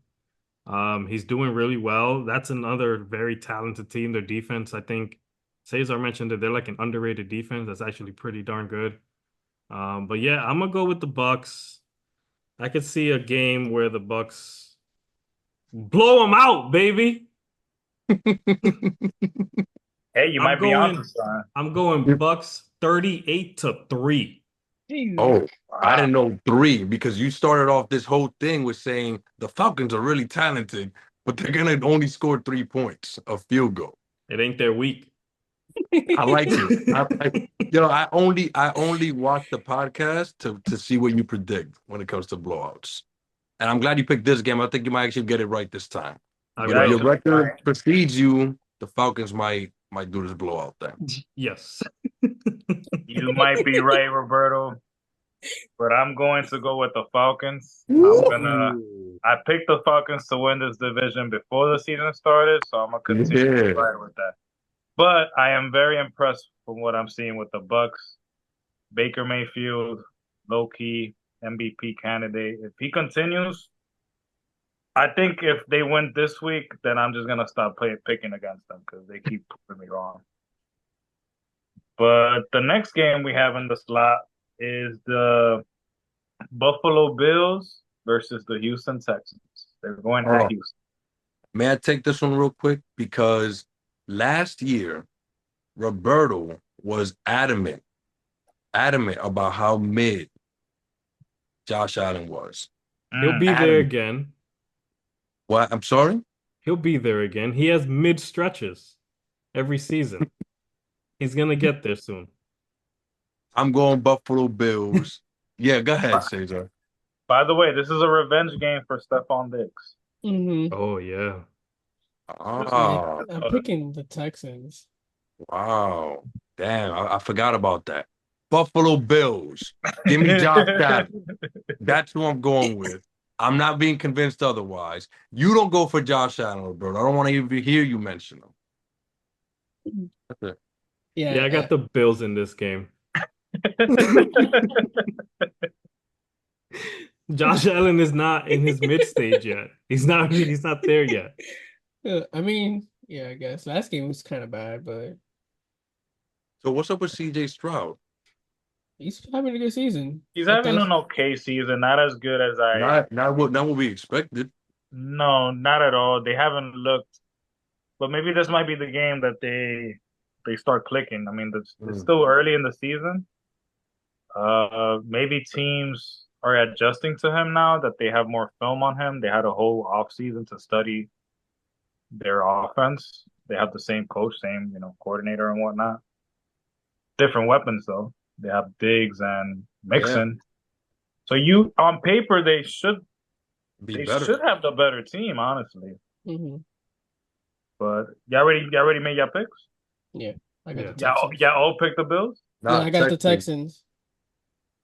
He's doing really well. That's another very talented team. Their defense, I think, Cesar mentioned that they're like an underrated defense. That's actually pretty darn good. But yeah, I'm gonna go with the Bucks. I could see a game where the Bucks blow them out, baby. Hey, you I'm might be onto going, something. I'm going Bucks 38-3. Jesus. Oh, I Wow. didn't know 3 because you started off this whole thing with saying the Falcons are really talented, but they're gonna only score 3 points, a field goal. It ain't their week. I like it. I only watch the podcast to see what you predict when it comes to blowouts. And I'm glad you picked this game. I think you might actually get it right this time. I Yeah, If your will. actually, record precedes you, the Falcons might do this blowout thing. Yes. you might be right, Roberto, but I'm going to go with the Falcons. Ooh. I picked the Falcons to win this division before the season started, so I'm gonna continue to Yeah. ride with that. But I am very impressed from what I'm seeing with the Bucks. Baker Mayfield, low key MVP candidate. If he continues, I think if they win this week, then I'm just gonna stop picking against them because they keep proving me wrong. But the next game we have in the slot is the Buffalo Bills versus the Houston Texans. They're going at Oh, Houston. may I take this one real quick? Because last year, Roberto was adamant about how mid Josh Allen was. He'll Mm. be there Adamant. again. What? I'm sorry? He'll be there again. He has mid stretches every season. He's gonna get there soon. I'm going Buffalo Bills. Yeah, go ahead, Cesar. By the way, this is a revenge game for Stephon Diggs. Mm-hmm. Oh yeah. This is Yeah, Ah, I'm picking the Texans. wow. Damn, I forgot about that. Buffalo Bills. Give me Josh Allen. That's who I'm going with. I'm not being convinced otherwise. You don't go for Josh Allen, bro. I don't want to even hear you mention him. That's it. Yeah, I Yeah, got the Bills in this game. Josh Allen is not in his mid stage yet. He's not there yet. I mean, yeah, I guess last game was kind of bad, but So what's up with CJ Stroud? he's having a good season. He's I having thought. an okay season, not as good as I. Not what we expected. No, not at all. They haven't looked, but maybe this might be the game that they start clicking. I mean, it's Mm. still early in the season. Maybe teams are adjusting to him now that they have more film on him. They had a whole off season to study their offense. They have the same coach, same coordinator and whatnot. Different weapons though. They have Diggs and Yeah, Mixon. So you on paper be they better. should have the better team, honestly. Mhm. But y'all already made your picks? Yeah, I got Yeah. the Texans. Y'all all picked the Bills? No, Nah, I got the Texans. Texans.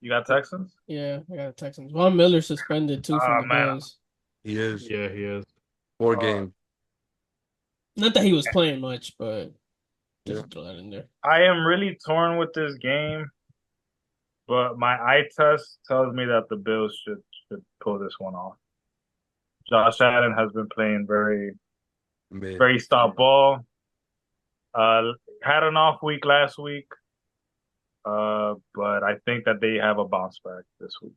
You got Texans? Yeah, I got the Texans. Von Miller suspended too from Oh the man. Bills. He is Yeah, he is. 4 games. Not that he was playing much, but Yeah. just throw that in there. I am really torn with this game, but my eye test tells me that the Bills should pull this one off. Josh Allen has been playing very, Mid. very stop ball. Had an off week last week, but I think that they have a bounce back this week.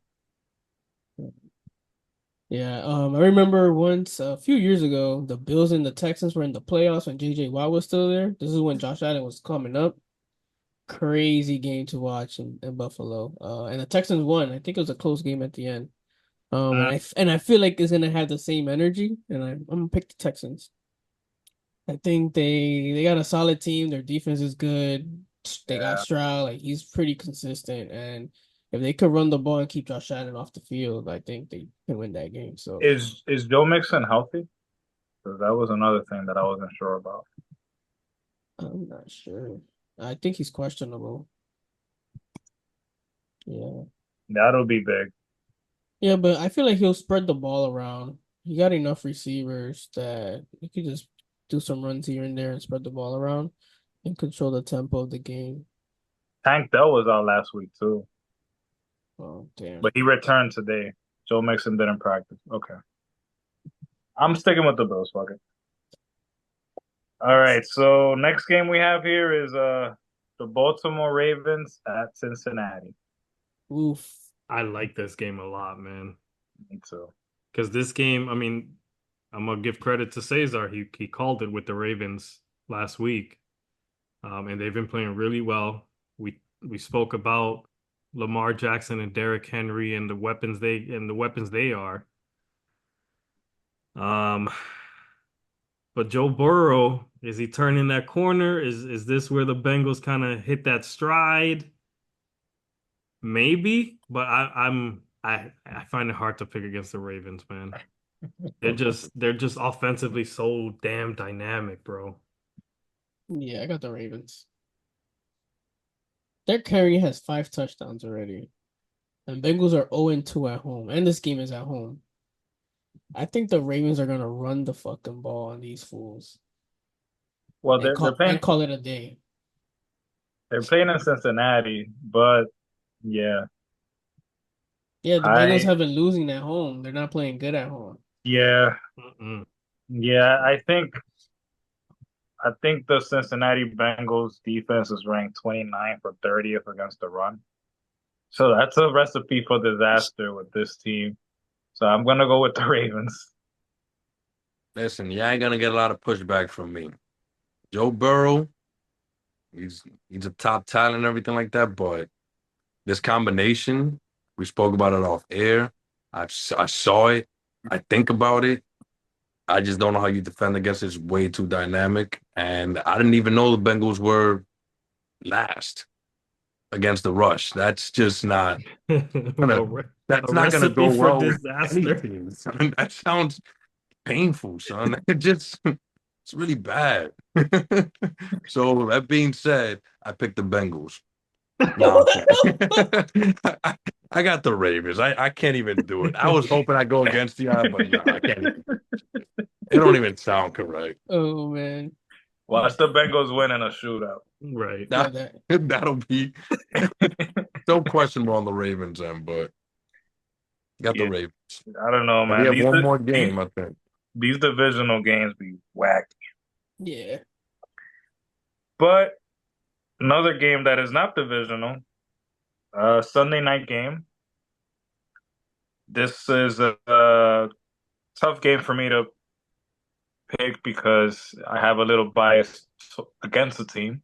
Yeah, I remember once a few years ago, the Bills and the Texans were in the playoffs when JJ Watt was still there. This is when Josh Allen was coming up. Crazy game to watch in Buffalo. And the Texans won. I think it was a close game at the end. And I feel like it's gonna have the same energy, and I'm gonna pick the Texans. I think they got a solid team. Their defense is good. They got Yeah. Stroud, like he's pretty consistent, and if they could run the ball and keep Josh Allen off the field, I think they can win that game. So Is Joe Mixon healthy? Because that was another thing that I wasn't sure about. I'm not sure. I think he's questionable. Yeah. That'll be big. Yeah, but I feel like he'll spread the ball around. You got enough receivers that you could just do some runs here and there and spread the ball around and control the tempo of the game. Tank Dell was out last week too, Oh, damn. but he returned today. Joe Mixon didn't practice. Okay. I'm sticking with the Bills. Fuck it. All right. So next game we have here is the Baltimore Ravens at Cincinnati. Oof. I like this game a lot, man. Me too. Because this game, I mean, I'm gonna give credit to Cesar. He called it with the Ravens last week, and they've been playing really well. We spoke about Lamar Jackson and Derrick Henry and the weapons they are. Um, but Joe Burrow, is he turning that corner? Is this where the Bengals kind of hit that stride? Maybe, but I find it hard to pick against the Ravens, man. They're just offensively so damn dynamic, bro. Yeah, I got the Ravens. Derrick Henry has 5 touchdowns already. And Bengals are 0-2 at home. And this game is at home. I think the Ravens are gonna run the fucking ball on these fools Well, and they're playing call it a day. they're playing in Cincinnati, but yeah, Yeah, the Bengals I have been losing at home. They're not playing good at home. yeah Mm-mm. yeah I think the Cincinnati Bengals defense is ranked 29th or 30th against the run. So that's a recipe for disaster with this team. So I'm gonna go with the Ravens. Listen, you ain't gonna get a lot of pushback from me. Joe Burrow, he's a top talent and everything like that, but this combination, we spoke about it off air. I saw it. I think about it. I just don't know how you defend against it. It's way too dynamic. And I didn't even know the Bengals were last against the rush. That's just not A, gonna re- that's a not gonna go recipe for well with disaster. anything, son. That sounds painful, son. It's really bad. So that being said, I picked the Bengals. No, I'm kidding. I got the Ravens. I can't even do it. I was hoping I'd go against you, but no, I can't even. It don't even sound correct. Oh man. Watch the Bengals win in a shootout. Right. Yeah, That that'll be so questionable on the Ravens end, but got the Yeah, Ravens. I don't know, And we man. have These one more these game, I think. these divisional games be whack. yeah. But another game that is not divisional, Sunday night game. This is a tough game for me to pick because I have a little bias against the team.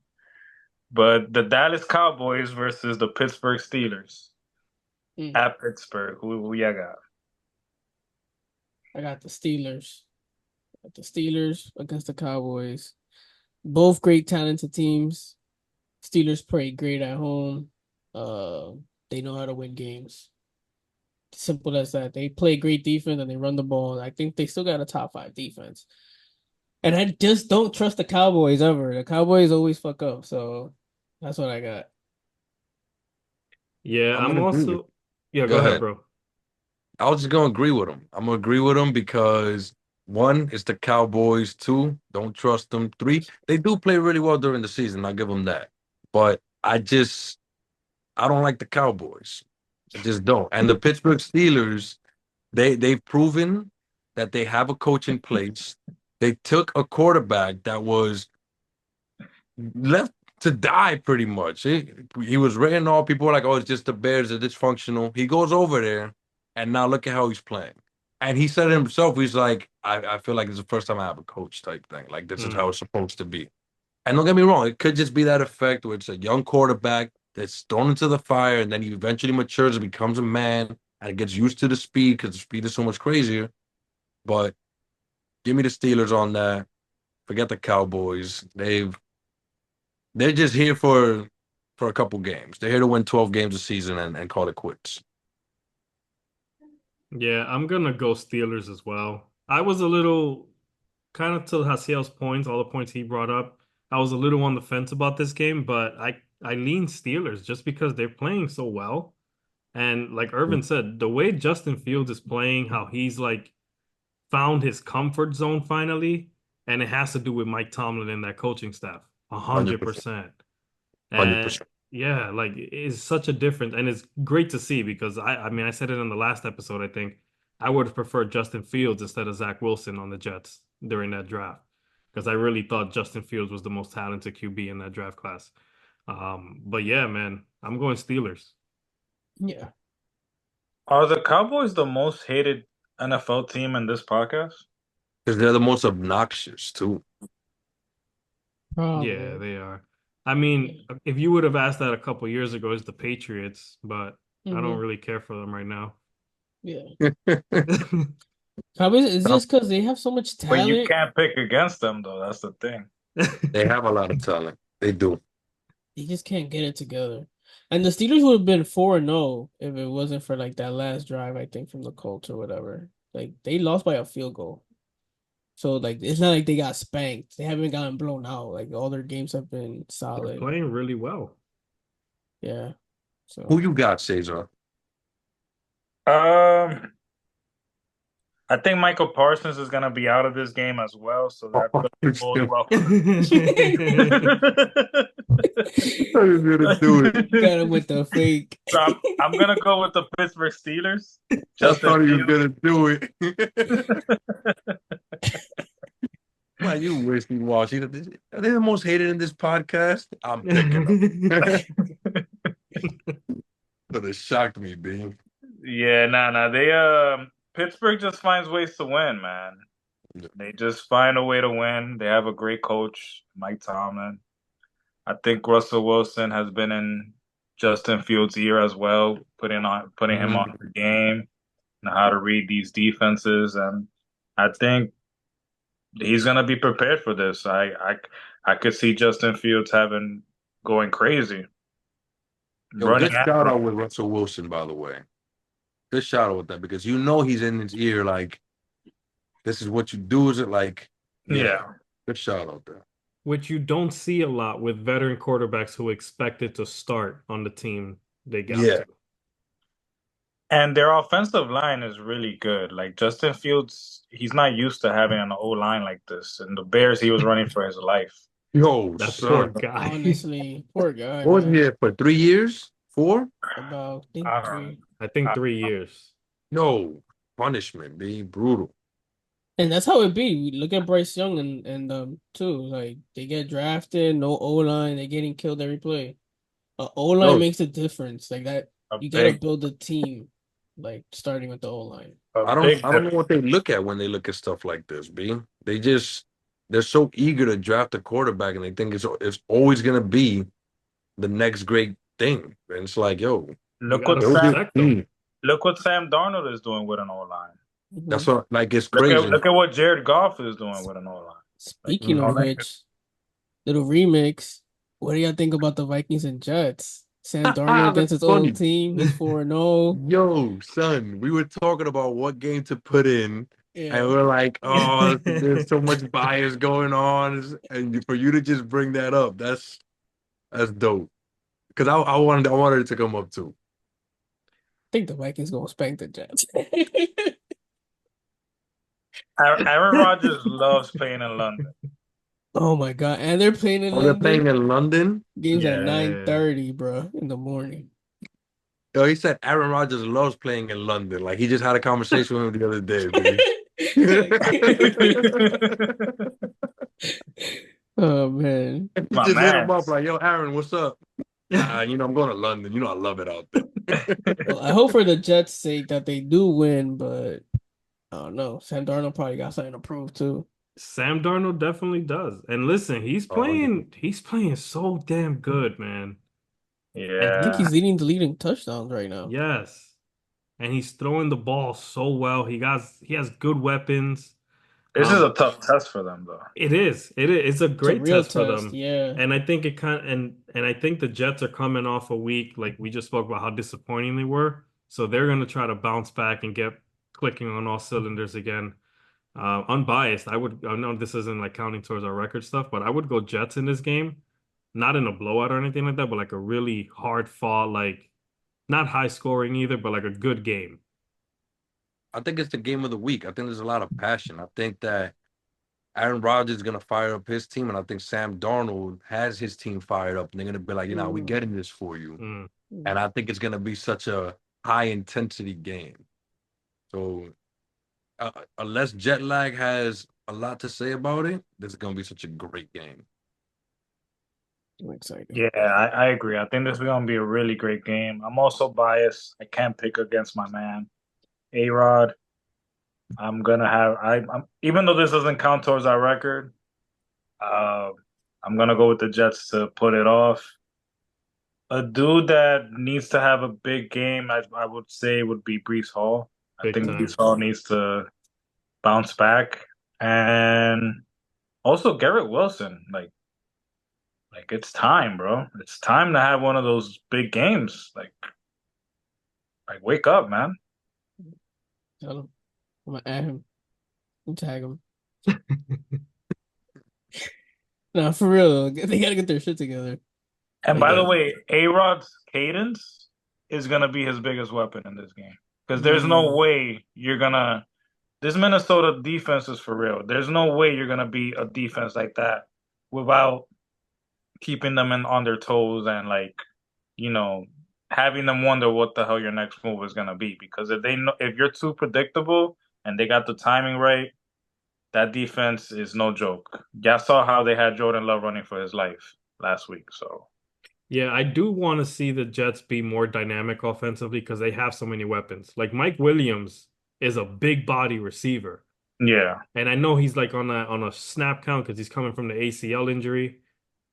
But the Dallas Cowboys versus the Pittsburgh Steelers Mm. at Pittsburgh. Who you got? I got the Steelers. Got the Steelers against the Cowboys. Both great talented teams. Steelers play great at home. Uh, they know how to win games. Simple as that. They play great defense and they run the ball. I think they still got a top 5 defense. And I just don't trust the Cowboys ever. The Cowboys always fuck up. So that's what I got. Yeah, I'm I'm gonna agree with also. Yeah, you. go Go ahead, ahead. bro. I was just gonna agree with him. I'm gonna agree with him because one, it's the Cowboys. Two, don't trust them. Three, they do play really well during the season. I'll give them that. But I don't like the Cowboys. I just don't. And the Pittsburgh Steelers, they've proven that they have a coach in place. They took a quarterback that was left to die pretty much. He was written off. People were like, oh, it's just the Bears are dysfunctional. He goes over there, and now look at how he's playing. And he said it himself, he's like, I feel like it's the first time I have a coach type thing. Like, this is Mm. how it's supposed to be. And don't get me wrong, it could just be that effect where it's a young quarterback that's thrown into the fire, and then he eventually matures and becomes a man, and it gets used to the speed because the speed is so much crazier. But give me the Steelers on that. Forget the Cowboys. They're just here for a couple games. They're here to win 12 games a season and call it quits. Yeah, I'm gonna go Steelers as well. I was a little kind of to Hasiel's points, all the points he brought up. I was a little on the fence about this game, but I lean Steelers just because they're playing so well. And like Irvin said, the way Justin Fields is playing, how he's like found his comfort zone finally, and it has to do with Mike Tomlin and that coaching staff. 100%. 100%. And 100%. yeah, like it's such a difference, and it's great to see because I mean I said it in the last episode. I think I would have preferred Justin Fields instead of Zach Wilson on the Jets during that draft because I really thought Justin Fields was the most talented QB in that draft class. But yeah, man, I'm going Steelers. Yeah, Are the Cowboys the most hated NFL team in this podcast? Because they're the most obnoxious too. Yeah, probably. they are. I mean, if you would have asked that a couple years ago, it's the Patriots, but I don't Mm-hmm. really care for them right now. Yeah. Probably it's just because they have so much But you talent. can't pick against them, though. That's the thing. They have a lot of talent. They do. They just can't get it together. And the Steelers would have been 4-0 if it wasn't for like that last drive, I think, from the Colts or whatever. Like they lost by a field goal. So like it's not like they got spanked. They haven't gotten blown out. Like all their games have been They're solid. playing really well. Yeah. Who So you got, Cesar? Um, I think Michael Parsons is going to be out of this game as well, so that Oh, bodes you well for was gonna do it. got him with the fake. So I'm gonna go with the Pittsburgh Steelers. I Justin thought he was Fields. gonna do it. Man, you wishy-washy. Are they the most hated in this podcast? I'm picking them. But it shocked me, B. Yeah, nah. They Pittsburgh just finds ways to win, man. They just find a way to win. They have a great coach, Mike Tomlin. I think Russell Wilson has been in Justin Fields' ear as well, putting him on the game and how to read these defenses, and I think he's gonna be prepared for this. I could see Justin Fields having going crazy, Yo, running good at shout out with Russell Wilson, by the way. Good shout out with that because you know he's in his ear like, this is what you do. Is it like, yeah, yeah. good shout out there. Which you don't see a lot with veteran quarterbacks who expected to start on the team they got Yeah. to. And their offensive line is really good. Like Justin Fields, he's not used to having an O line like this. And the Bears, he was running for his life. Yo, That poor son. guy. Honestly, poor guy, What was he man. here for 3 years? 4? About I think I don't know. 3. I think 3 years. No. Punishment, be brutal. And that's how it be. We look at Bryce Young and too. Like they get drafted, no O line, they getting killed every play. O line Yo, makes a difference. Like that, A you gotta big, build a team, like starting with the O line. a I don't big I don't know difference. what they look at when they look at stuff like this, B. They're so eager to draft a quarterback and they think it's always gonna be the next great thing. And it's like, yo, You Look got what to build Sam your protect them. team. look what Sam Darnold is doing with an O line. That's Mhm. what like it's Look at crazy. look at what Jared Goff is doing with an O line. Like, Speaking of like which, little remix. What do y'all think about the Vikings and Jets? Sam Darnold That's against his old funny. team. He's 4-0. Yo, son, we were talking about what game to put in, and Yeah. we're like, oh, there's so much bias going on. And for you to just bring that up, that's dope. Because I wanted it to come up too. I think the Vikings gonna spank the Jets. Aaron Rodgers loves playing in London. Oh my God. And they're playing in Oh, they're playing London. in London. Games at Yeah. 9:30, bro, in the morning. Yo, he said Aaron Rodgers loves playing in London. Like he just had a conversation with him the other day, Oh man. he My just hit him man. up like, yo, Aaron, what's up? I'm going to London. You know I love it out there. Well, I hope for the Jets' sake that they do win, but I don't know. Sam Darnold probably got something to prove too. Sam Darnold definitely does. And listen, Oh, he's playing so damn good, man. I think Yeah. he's leading the lead in touchdowns right now. Yes. And he's throwing the ball so well. He has good weapons. This is a tough test for them, though. It is. It is. It's a It's a great real test for test, them. yeah. And I think it kind and I think the Jets are coming off a week like we just spoke about how disappointing they were. So they're going to try to bounce back and get clicking on all cylinders again. Unbiased, I know this isn't like counting towards our record stuff, but I would go Jets in this game. Not in a blowout or anything like that, but like a really hard fought, like not high scoring either, but like a good game. I think it's the game of the week. I think there's a lot of passion. I think that Aaron Rodgers is gonna fire up his team, and I think Sam Darnold has his team fired up, and they're gonna be like, we're getting this for you. Mm. And I think it's gonna be such a high intensity game. So unless jet lag has a lot to say about it, this is gonna be such a great game. I'm excited. Yeah, I agree. I think this is going to be a really great game. I'm also biased. I can't pick against my man, A-Rod. I'm gonna have I'm even though this doesn't count towards our record, uh, I'm gonna go with the Jets to put it off. A dude that needs to have a big game, I would say, would be Brees Hall. I Big think time. Brees Hall needs to bounce back, and also Garrett Wilson. Like it's time, bro. It's time to have one of those big games. Like wake up, man. Tell him. I'm gonna add him and tag him. No, for real. They gotta get their shit together. And Like, by the way, A-Rod's cadence is gonna be his biggest weapon in this game. Because there's no way you're gonna this Minnesota defense is for real. There's no way you're gonna beat a defense like that without keeping them on their toes and you know, having them wonder what the hell your next move is gonna be. Because if you're too predictable and they got the timing right, that defense is no joke. Y'all saw how they had Jordan Love running for his life last week. So Yeah, I do want to see the Jets be more dynamic offensively because they have so many weapons. Like Mike Williams is a big body receiver. yeah, And I know he's like on a snap count because he's coming from the ACL injury,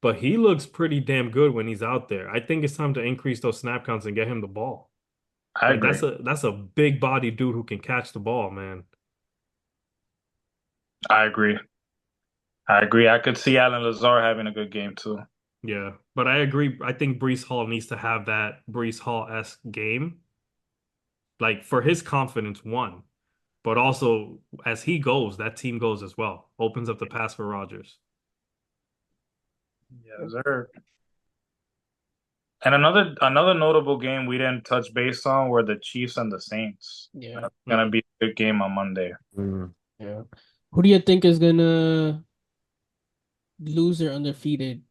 but he looks pretty damn good when he's out there. I think it's time to increase those snap counts and get him the ball. I Like agree. that's a big body dude who can catch the ball, man. I agree. I agree. I could see Alan Lazar having a good game too. Yeah, but I agree. I think Brees Hall needs to have that Brees Hall-esque game, like for his confidence, one, but also as he goes, that team goes as well. Opens up the pass for Rodgers. Yes, sir. And another notable game we didn't touch base on were the Chiefs and the Saints. yeah, That's gonna be a good game on Monday. Mm. yeah. Who do you think is gonna lose their undefeated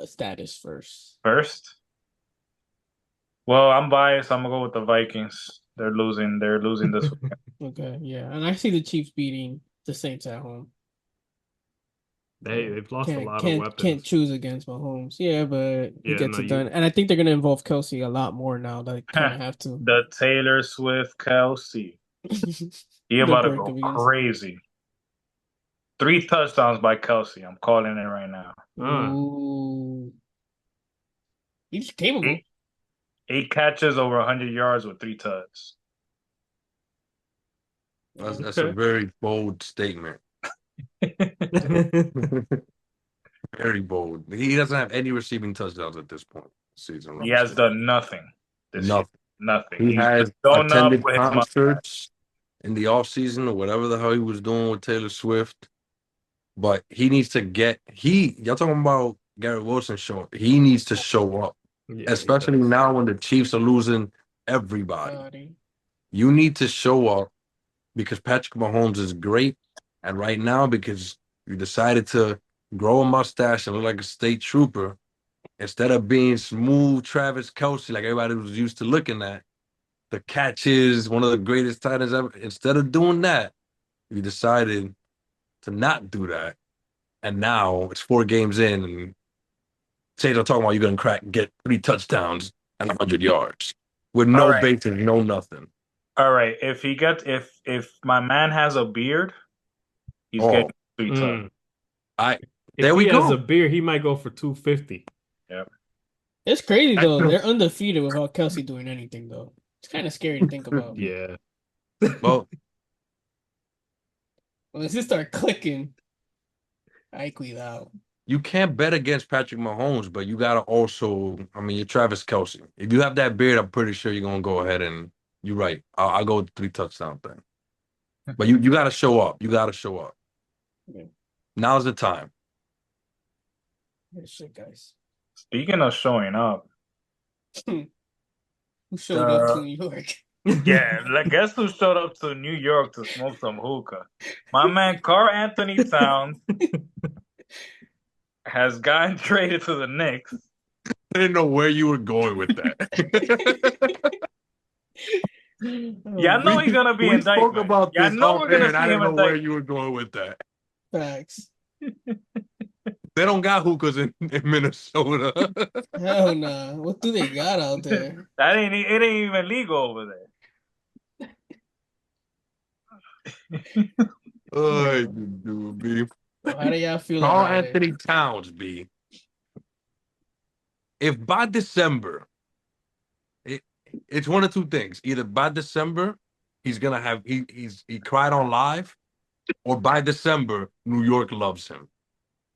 status first? First, well, I'm biased. I'm gonna go with the Vikings. They're losing. They're losing this week. Okay, yeah, and I see the Chiefs beating the Saints at home. They've lost a lot of Can't weapons. choose against Mahomes. Yeah, but he Yeah, gets no, it done, and I think they're gonna involve Kelsey a lot more now. They kind of have to. The Taylor Swift Kelsey. He The about to break go up against. crazy. 3 touchdowns by Kelsey. I'm calling it right now. Ooh, he's capable. Eight catches over 100 yards with 3 touchdowns. That's a Okay. very bold statement. Very bold. He doesn't have any receiving touchdowns at this point season. He has done nothing this year. Nothing. Nothing. He He's has just shown up attended with his mustache. concerts in the off season or whatever the hell he was doing with Taylor Swift. But he needs to y'all talking about Garrett Wilson show. He needs to show up. Yeah, Especially now when the Chiefs are losing everybody. Body. You need to show up because Patrick Mahomes is great. And right now, because you decided to grow a mustache and look like a state trooper, instead of being smooth Travis Kelce like everybody was used to looking at, the catch is one of the greatest tight ends ever. Instead of doing that, you decided to not do that. And now it's 4 games in, and Saints are talking about you're going to get 3 touchdowns and 100 yards with All no right. bases, no nothing. All right. If my man has a beard, he's Oh, getting 3 touchdowns. If we he has go. a beer, he might go for 250. Yeah. It's crazy though. They're undefeated without Kelsey doing anything though. It's kind of scary to think about. Yeah. Well, When it just start clicking, I quit out. you can't bet against Patrick Mahomes, but you got to also, you're Travis Kelce. If you have that beard, I'm pretty sure you're going to go ahead and you're right. I'll go with the 3 touchdown thing. But you got to show up. You got to show up. Yeah. Now's the time. Good shit, guys. Speaking of showing up, Who showed up to New York? Yeah, like, guess who showed up to New York to smoke some hookah? My man Karl-Anthony Towns has gotten traded to the Knicks. I didn't know where you were going with that. Y'all know he's gonna be We spoke indictment. about Y'all this know off we're air, gonna and I see didn't him know where indictment. you were going with that. Facts. They don't got hookahs in Minnesota. Hell no. What do they got out there? It ain't even legal over there. Oh, Yeah. dude, B. So how do y'all feel Carl about it? Anthony Towns, B. If by December, it, it's one of two things. Either by December, he's gonna have he cried on live, or by December, New York loves him.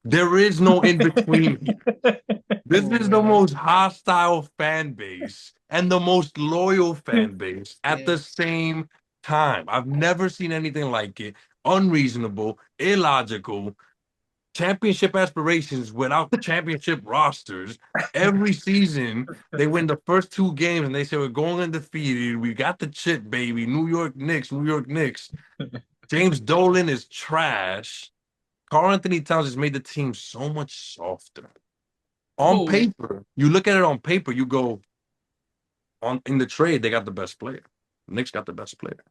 There is no in between here. This Oh is the man. most hostile fan base and the most loyal fan base at Yeah. the same time. I've never seen anything like it. Unreasonable, illogical, championship aspirations without championship rosters. Every season, they win the first two games and they say, we're going undefeated. We got the chip, baby. New York Knicks, New York Knicks. James Dolan is trash. Karl-Anthony Towns has made the team so much softer. On Oh, paper, you look at it on paper, you go, on in the trade, they got the best player. The Knicks got the best player.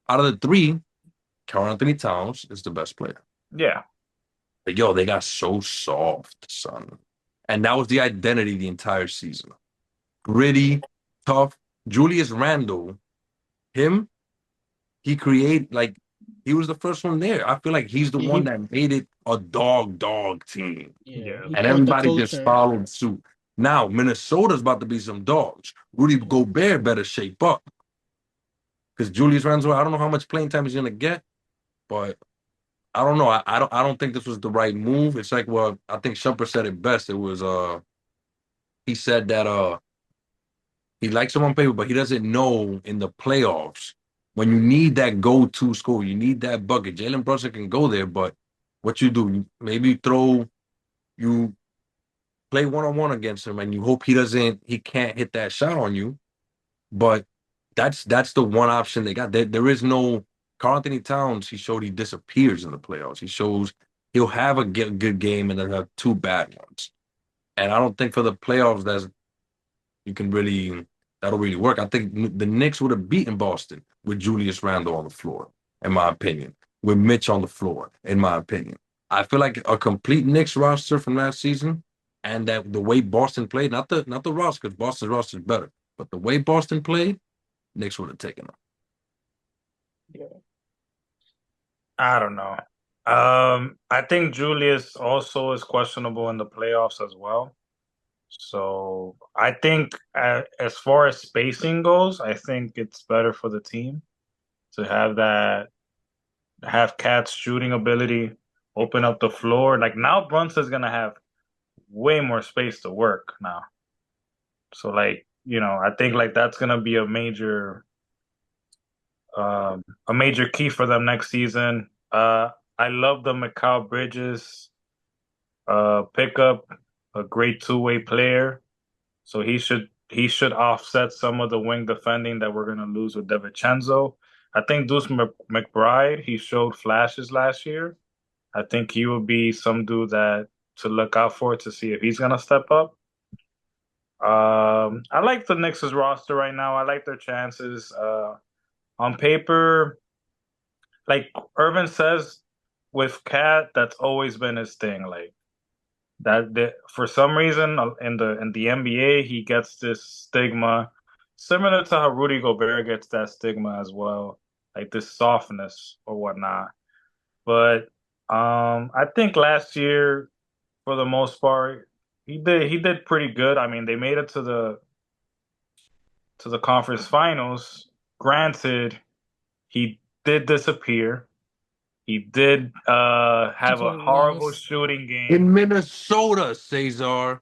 Out of the three, Karl-Anthony Towns is the best player. Yeah. But yo, they got so soft, son. And that was the identity the entire season. Gritty, tough. Julius Randle, him, he created like he was the first one there. I feel like he's the yeah, one that made it a dog team. yeah, Yeah. he And brought the everybody just culture. followed suit. Now Minnesota's about to be some dogs. Rudy Gobert better shape up because Julius Randle. I don't know how much playing time he's gonna get, but I don't know. I don't think this was the right move. It's like, well, I think Shumper said it best. It was he said that he likes him on paper, but he doesn't know in the playoffs when you need that go-to score, you need that bucket. Jalen Brunson can go there, but what you do, maybe you play one-on-one against him and you hope he can't hit that shot on you. But that's the one option they got. There is no Karl-Anthony Towns. He showed he disappears in the playoffs. He shows he'll have a good game and then have two bad ones. And I don't think for the playoffs that'll really work. I think the Knicks would have beaten Boston with Julius Randle on the floor, in my opinion. With Mitch on the floor, in my opinion. I feel like a complete Knicks roster from last season, and that the way Boston played, not the roster, because Boston's roster is better, but the way Boston played, Knicks would have taken them. Yeah. I don't know. I think Julius also is questionable in the playoffs as well. So I think as far as spacing goes, I think it's better for the team to have Cat's shooting ability, open up the floor. Like now Brunson's gonna have way more space to work now. So like, I think like that's gonna be a major key for them next season. I love the Mikal Bridges pickup, a great two-way player. So he should offset some of the wing defending that we're gonna lose with DiVincenzo. I think Deuce McBride, he showed flashes last year. I think he would be some dude that to look out for to see if he's gonna step up. I like the Knicks' roster right now. I like their chances. On paper, like Irvin says, with Cat, that's always been his thing. Like that for some reason in the NBA, he gets this stigma, similar to how Rudy Gobert gets that stigma as well, like this softness or whatnot. But I think last year, for the most part, he did pretty good. I mean, they made it to the conference finals. Granted, he did disappear. He did have That's a what horrible lost. shooting game. In Minnesota, Cesar,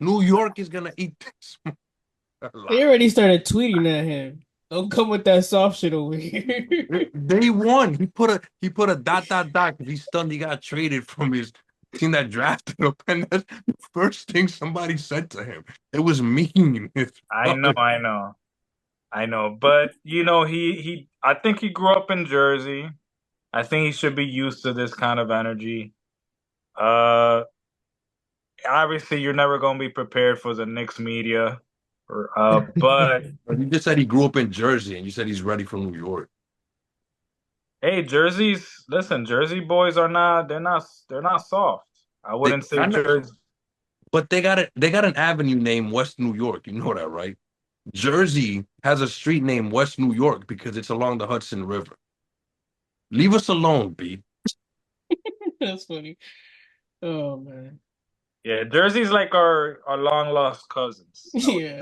New York is gonna eat this They alive. already started tweeting at him. Don't come with that soft shit over here. Day one, he put a dot because he's stunned he got traded from his team that drafted him, and that's the first thing somebody said to him. It was mean. I know, I know. I know, but I think he grew up in Jersey. I think he should be used to this kind of energy. Uh, Obviously, you're never going to be prepared for the Knicks media, but But you just said he grew up in Jersey, and you said he's ready for New York. hey, Jersey boys they're not soft. I They wouldn't say kind of, Jersey. but they got an avenue named West New York. You know that, right? Jersey has a street named West New York because it's along the Hudson River. Leave us alone, B. That's funny. Oh man. Yeah, Jersey's like our long lost cousins. Yeah.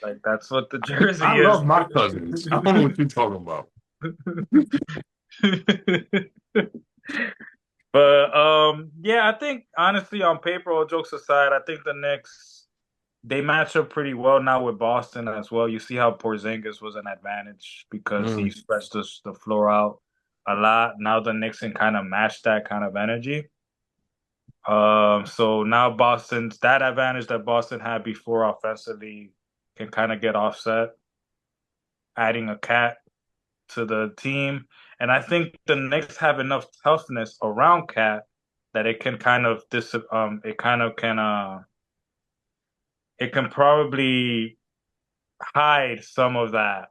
Like that's what the I Jersey is. love my cousins. I don't know what you're talking about. But yeah, I think honestly, on paper, all jokes aside, I think the Knicks they match up pretty well now with Boston as well. You see how Porzingis was an advantage because he Mm. stretched the floor out a lot. Now the Knicks can kind of match that kind of energy. So now Boston's that advantage that Boston had before offensively can kind of get offset, adding a cat to the team. And I think the Knicks have enough toughness around Cat that it can kind of it can probably hide some of that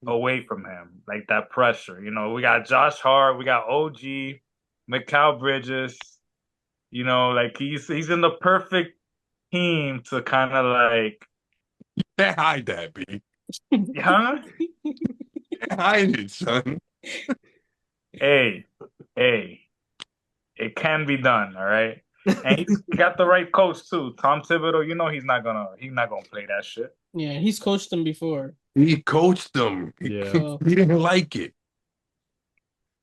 away from him, like that pressure. We got Josh Hart, we got OG, Mikal Bridges. Like he's in the perfect team to kind of like, Can't hide that, B. huh? Can't hide it, son. Hey, hey, it can be done, all right. And he's got the right coach too, Tom Thibodeau. He's not gonna play that shit. Yeah, he's coached them before. He coached them. He, Yeah. So he didn't like it.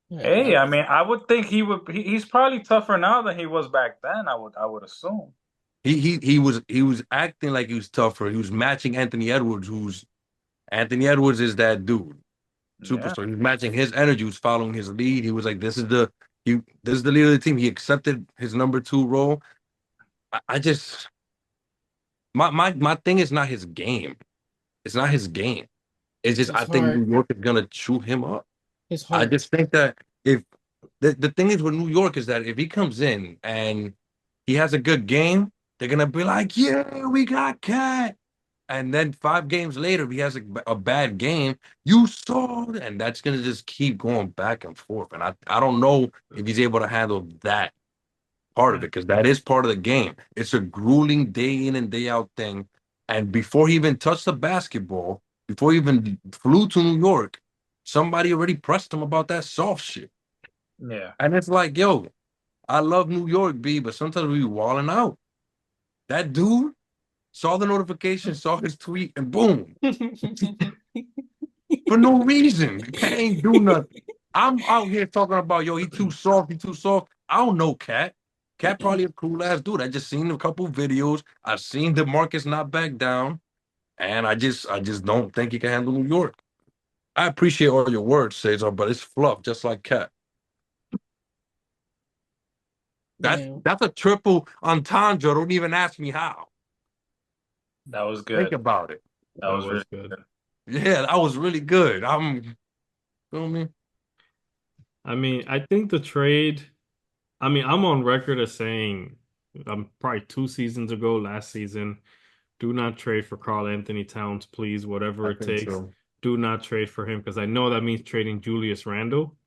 Hey, yeah, I mean, I would think he's probably tougher now than he was back then. I would assume. He was acting like he was tougher. He was matching Anthony Edwards, who's Anthony Edwards is that dude, Yeah, superstar. He was matching his energy, he was following his lead. He was like, this is the leader of the team. He accepted his number two role. I just my thing is not his game. It's not his game. It's just his I think heart, New York is gonna chew him up. his I heart. just think that if the thing is with New York is that if he comes in and he has a good game, they're gonna be like, "Yeah, we got Cat." And then 5 games later, if he has a bad game, you saw it, and that's gonna just keep going back and forth. And I don't know if he's able to handle that part of it because that is part of the game. It's a grueling day in and day out thing. And before he even touched the basketball, before he even flew to New York, somebody already pressed him about that soft shit. yeah, And it's like, yo, I love New York, B, but sometimes we walling out. That dude saw the notification, saw his tweet, and boom, for no reason. Cat ain't do nothing. I'm out here talking about, yo, he too soft, he too soft. I don't know Cat. Cat probably a cool ass dude. I just seen a couple videos. I've seen the markets not back down, and I just don't think he can handle New York. I appreciate all your words, Cesar, but it's fluff, just like Cat. That's Damn. that's a triple entendre. Don't even ask me how. that was Think good. about it. That That was was really good. good. Yeah, that was really good. Feel me? I mean, I think the trade, I mean, I'm on record as saying, probably 2 seasons ago, last season, do not trade for Karl-Anthony Towns, please, whatever I it think takes. so. Do not trade for him because I know that means trading Julius Randle.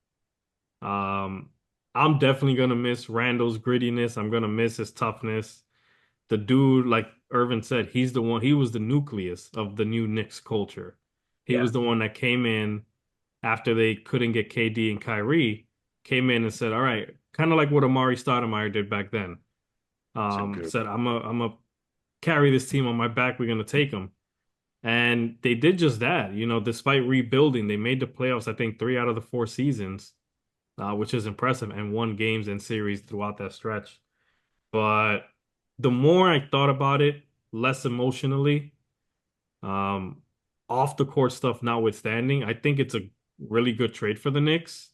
Um, I'm definitely gonna miss Randle's grittiness. I'm gonna miss his toughness. The dude, like Irvin said, he was the nucleus of the new Knicks culture. He Yeah, was the one that came in after they couldn't get KD and Kyrie, came in and said, all right, kind of like what Amari Stoudemire did back then. So good. Said, I'm a carry this team on my back. We're gonna take them. And they did just that. Despite rebuilding, they made the playoffs, I think, 3 out of the 4 seasons, which is impressive, and won games and series throughout that stretch. But the more I thought about it, less emotionally, um, off the court stuff notwithstanding, I think it's a really good trade for the Knicks.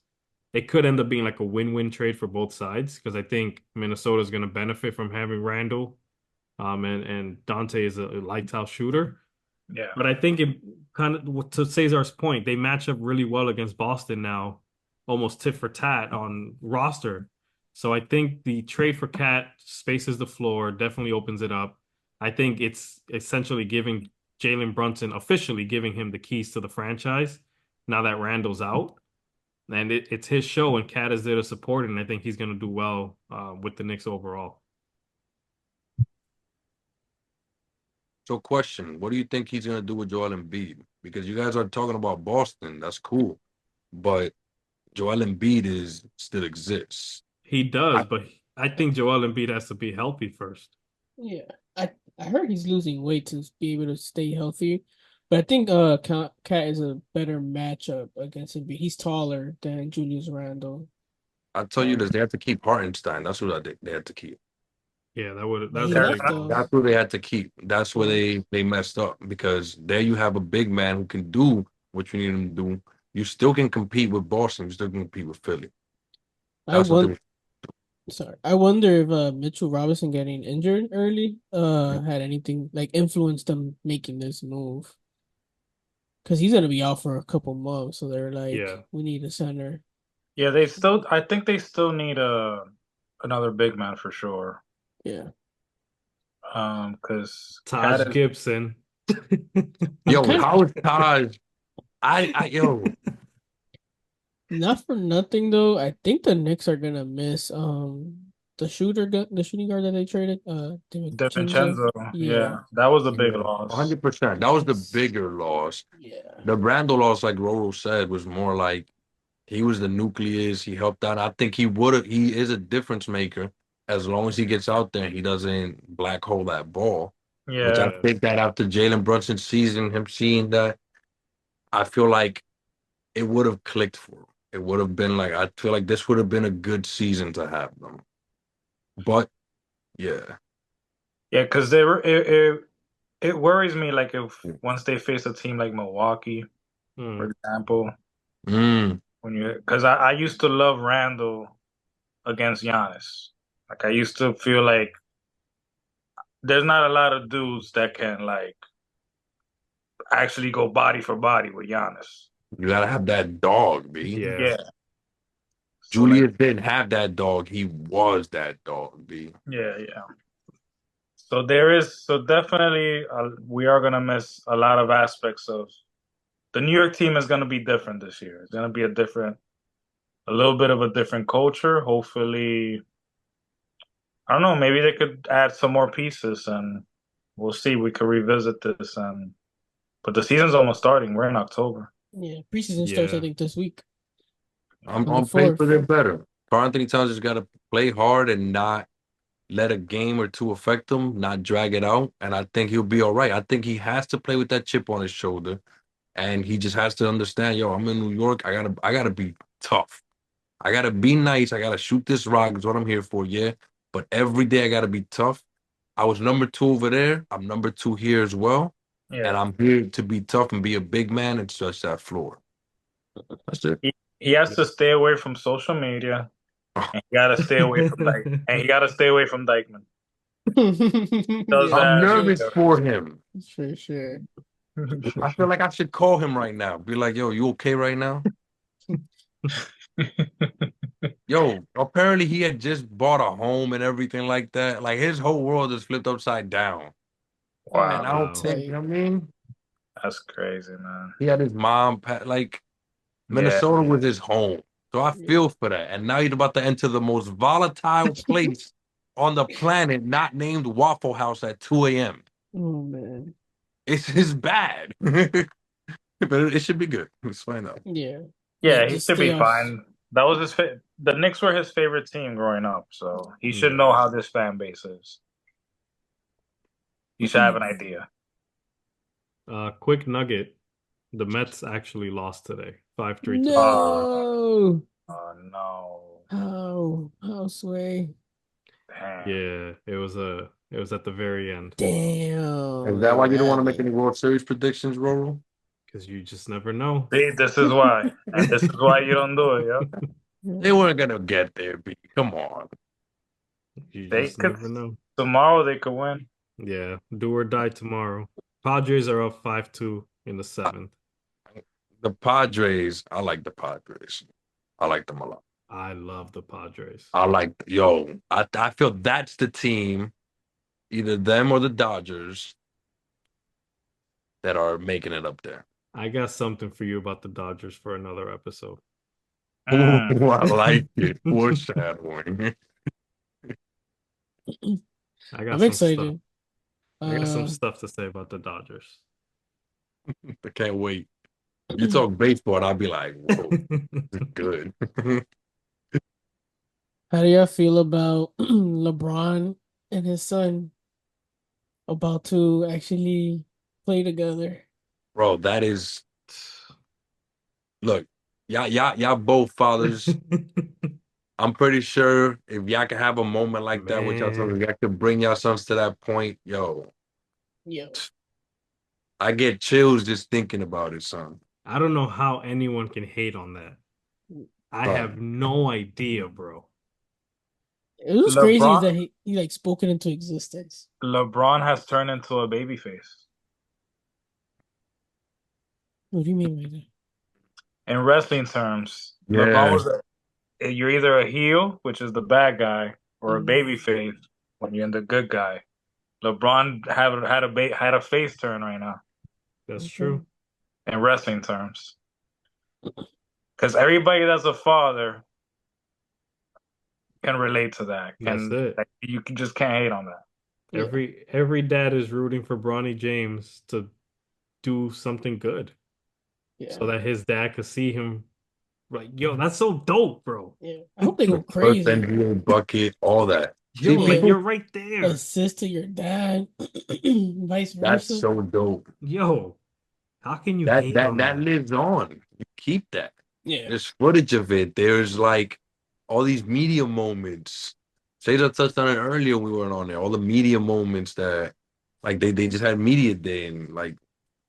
It could end up being like a win-win trade for both sides because I think Minnesota is going to benefit from having Randall, and Dante is a lights out shooter. Yeah. But I think it kind of, to Cesar's point, they match up really well against Boston now, almost tit for tat on roster. So I think the trade for Cat spaces the floor, definitely opens it up. I think it's essentially giving Jalen Brunson, officially giving him the keys to the franchise now that Randall's out. And it's his show, and Cat is there to support it. And I think he's going to do well with the Knicks overall. So, question: what do you think he's gonna do with Joel Embiid? Because you guys are talking about Boston, that's cool, but Joel Embiid is still exists. He does, I, but I think Joel Embiid has to be healthy first. Yeah, I heard he's losing weight to be able to stay healthy, but I think Cat is a better matchup against him. He's taller than Julius Randle. I tell you this, they have to keep Hartenstein. That's what they had to keep. Yeah, But that's he a left big though. loss. That's what they had to keep. That's where Yeah. they messed up because there you have a big man who can do what you need him to do. You still can compete with Boston. You still can compete with Philly. I That's what want they. Sorry, I wonder if Mitchell Robinson getting injured early had anything like influenced them making this move. Because he's gonna be out for a couple months, so they're like, Yeah. we need a center. Yeah, I think they still need another big man for sure. Yeah, Because Cat Taj is Gibson. I'm Yo, kind of how is Taj? Yo, not for nothing though. I think the Knicks are gonna miss the shooting guard that they traded DiVincenzo. DiVincenzo. Yeah, Yeah, that was a big yeah, loss. 100%. That was the bigger loss. yeah. The Randall loss, like Roro said, was more like he was the nucleus. He helped out. I think he would have. He is a difference maker as long as he gets out there and he doesn't black hole that ball. Which I Yeah, Yeah. think that after Jalen Brunson's season, him seeing that, I feel like it would have clicked for him. It would have been like I feel like this would have been a good season to have them. But yeah, yeah, because they were it worries me like if once they face a team like Milwaukee, for Hmm. example, mm, when you because I used to love Randall against Giannis. Like I used to feel like there's not a lot of dudes that can like actually go body for body with Giannis. you gotta have that dog, B. Yeah. Yeah. So like Julius didn't have that dog. He was that dog, B. yeah. So so definitely we are gonna miss a lot of aspects of the New York team is gonna be different this year. It's gonna be a little bit of a different culture. Hopefully, I don't know, maybe they could add some more pieces and we'll see. We could revisit this but the season's almost starting. We're in October. Yeah, preseason starts I Yeah. think this week I'm on the on paper 4th. they're better. Karl-Anthony Towns just gotta play hard and not let a game or two affect him, not drag it out, and I think he'll be all right. I think he has to play with that chip on his shoulder, and he just has to understand, yo, I'm in New York. I gotta be tough. I gotta be nice. I gotta shoot this rock. Is what I'm here for, yeah. But every day I gotta be tough. I was number two over there. I'm number two here as well, and Yeah. I'm here to be tough and be a big man and stretch that floor. That's it. He has to stay away from social media and he gotta stay away from and he gotta stay away from Dykeman. Does Yeah, I'm for that sure. nervous for him. For sure. I feel like I should call him right now. Be like, yo, you okay right now? Yo, apparently he had just bought a home and everything like that. Like his whole world is flipped upside down. And I Wow. I'll don't Wow. tell think, you. I mean, That's crazy, man. he had his mom, like Yeah. Minnesota was his home. So I Yeah. feel for that. And now he's about to enter the most volatile place on the planet, not named Waffle House at 2 a.m. Oh man. It's bad. But it should be good. Let's find out. Yeah. Yeah, Yeah, he just should stay be off. fine. That was the Knicks were his favorite team growing up, so he should Yeah. know how this fan base is. He should have an idea. Quick nugget. The Mets actually lost today. 5-3 to the Brewers. No. Oh no. How sway. Damn. Yeah, it was at the very end. Is Damn. that why Yo, you don't want to make Allen. any World Series predictions, Roro? Because you just never know. See, this is why. And this is why you don't do it, yo. They weren't gonna get there, B. Come on. You They just could never know. tomorrow they could win. Yeah, do or die tomorrow. Padres are up 5-2 in the seventh. The Padres, I like the Padres. I like them a lot. I love the Padres. I feel that's the team, either them or the Dodgers, that are making it up there. I got something for you about the Dodgers for another episode. Ooh, Mm. I like it. Foreshadowing. I got I'm some stuff. excited. I got some stuff to say about the Dodgers. I can't wait. You talk baseball, and I'll be like, whoa, this is good. How do y'all feel about LeBron and his son about to actually play together? Bro, that is look, y'all both fathers. I'm pretty sure if y'all can have a moment like that with y'all sons, Man, if y'all could bring y'all sons to that point, yo, Yeah. I get chills just thinking about it, son. I don't know how anyone can hate on that. I have Son. no idea, bro. It was crazy is LeBron that he like spoke it into existence. LeBron has turned into a babyface. What do you mean by that? In wrestling terms, LeBron Yeah. was you're either a heel, which is the bad guy, or a Mhm. babyface when you're the good guy. LeBron had a face turn right now That's Okay. true. in wrestling terms. Because everybody that's a father can relate to that. That's it. Just can't hate on that. Yeah. Every dad is rooting for Bronny James to do something good Yeah. so that his dad could see him like, yo, that's so dope, bro. Yeah. I hope they go First crazy. NBA bucket, all that. Yo, See, like Yeah. you're people, right there. Assist to your dad, vice that's versa. so dope. Yo, how can you That hate that on that that? lives on. You keep that. Yeah. There's footage of it. There's like all these media moments. Cesar touched on it earlier when we weren't on there. All the media moments that like they just had media day and like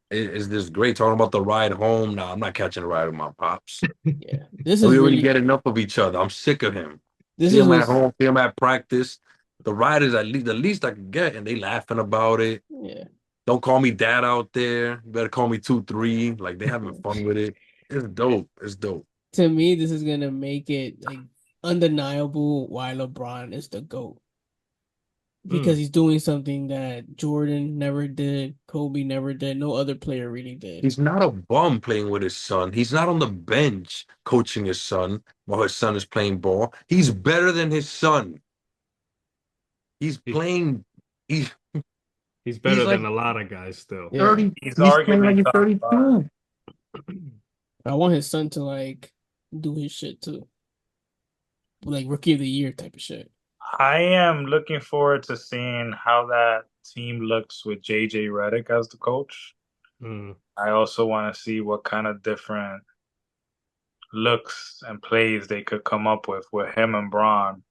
it's just great talking about the ride home. Nah, I'm not catching a ride with my pops. Yeah. This is We already really get enough of each other. I'm sick of him. this See is him at what's home, see him at practice. The ride is at least the least I can get, and they laughing about it. yeah. Don't call me dad out there. You better call me 2-3. Like they having fun with it. It's dope. It's dope. To me, this is gonna make it like undeniable why LeBron is the GOAT. Because Mm. he's doing something that Jordan never did, Kobe never did, no other player really did. He's not a bum playing with his son. He's not on the bench coaching his son while his son is playing ball. He's better than his son. He's He, playing. He's he's he's better like than a lot of guys still. Yeah. 30. He's He's playing like arguably he's top five. 32. I want his son to like do his shit too. Like rookie of the year type of shit. I am looking forward to seeing how that team looks with JJ Redick as the coach. Mm. I also want to see what kind of different looks and plays they could come up with him and Braun.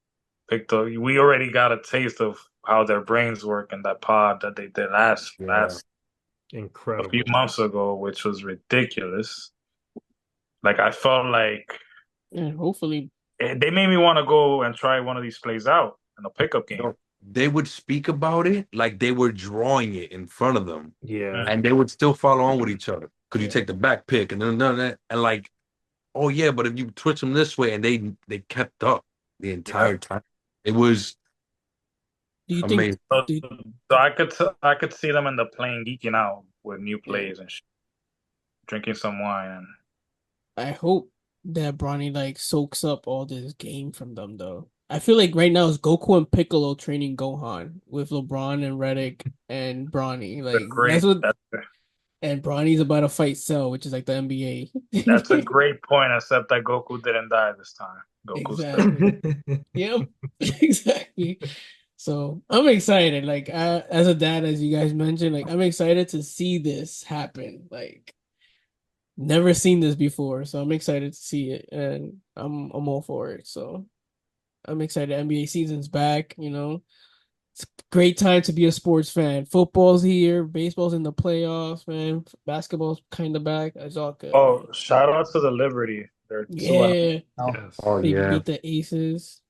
We already got a taste of how their brains work in that pod that they did Yeah. last a few Incredible. months ago, which was ridiculous. Like I felt like And hopefully they made me want to go and try one of these plays out in a pickup game. No, they would speak about it like they were drawing it in front of them, Yeah. and they would still follow on with each other. Could you yeah. take the back pick and then that and like, oh yeah, but if you twitch them this way, and they kept up the Yeah. entire time. It was Do you think amazing. So, do you, so I could see them in the plane geeking out with new yeah. plays and drinking some wine and I hope that Bronny like soaks up all this game from them though. I feel like right now it's Goku and Piccolo training Gohan with LeBron and Redick and Bronny. Like that's what and Bronny's about to fight Cell, which is like the that's a NBA. great point, except that Goku didn't die this time. Goku's still Exactly. Yep. Exactly. So I'm excited. Like as a dad, as you guys mentioned, like I'm excited to see this happen. Like never seen this before, so I'm excited to see it, and I'm all for it. So I'm excited. NBA season's back. It's a great time to be a sports fan. Football's here, baseball's in the playoffs, man. Basketball's kind of back. It's all good, Oh, man. shout out to the Liberty. They're 2-0 Yeah, now. Yes. Oh they yeah, beat the Aces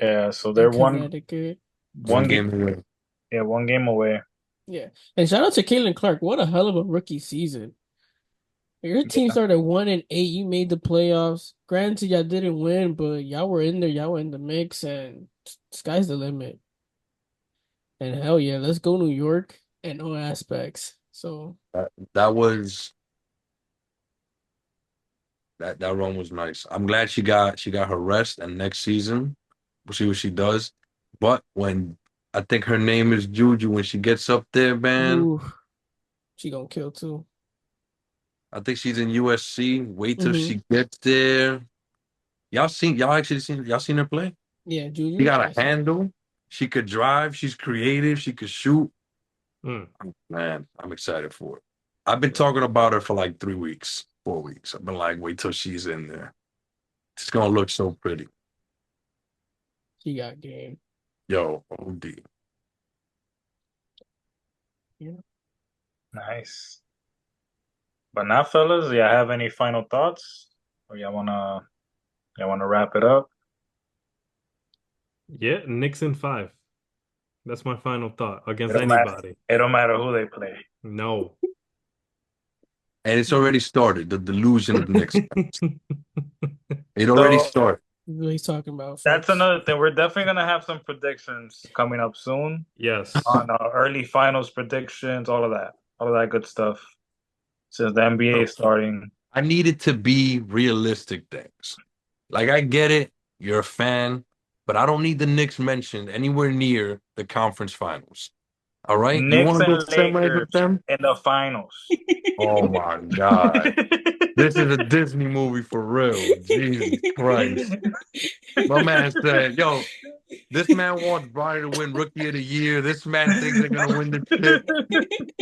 Yeah, so in they're Connecticut. one one game game away. yeah, one game away. Yeah. And shout out to Caitlin Clark. What a hell of a rookie season. Your team Yeah. started 1-8. You made the playoffs. Granted, y'all didn't win, but y'all were in there. Y'all were in the mix, and sky's the limit. And hell yeah, let's go New York in all aspects. So That was that run was nice. I'm glad she got her rest, and next season we'll see what she does. But when I think her name is Juju, when she gets up there, man, ooh, she gonna kill too. I think she's in USC. Wait till Hmm. she gets there. Y'all seen her play? Yeah, She Juju. got a Yes. handle. She could drive. She's creative. She could shoot. Mm. Man, I'm excited for it. I've been talking about her for like 3 weeks, 4 weeks. I've been like, wait till she's in there. It's gonna look so pretty. She got game. Yo, OD. Yeah. Nice. But now, fellas, y'all have any final thoughts? Or y'all wanna wrap it up? Yeah, Knicks in 5. That's my final thought It against don't matter. anybody. It don't matter who they play. No. And it's already started. The delusion of the Knicks. It already So started. What he's talking about, that's folks. another thing. We're definitely gonna have some predictions coming up soon Yes. on early finals predictions, all of that good stuff. Since the NBA is starting, I need it to be realistic things. Like I get it, you're a fan, but I don't need the Knicks mentioned anywhere near the conference finals. All right? You Knicks want to go and semis with Lakers them? in the finals. Oh my God. This is a Disney movie for real. Jesus Christ. My man said, yo, this man wants Bryant to win Rookie of the Year. This man thinks they're gonna win the chip.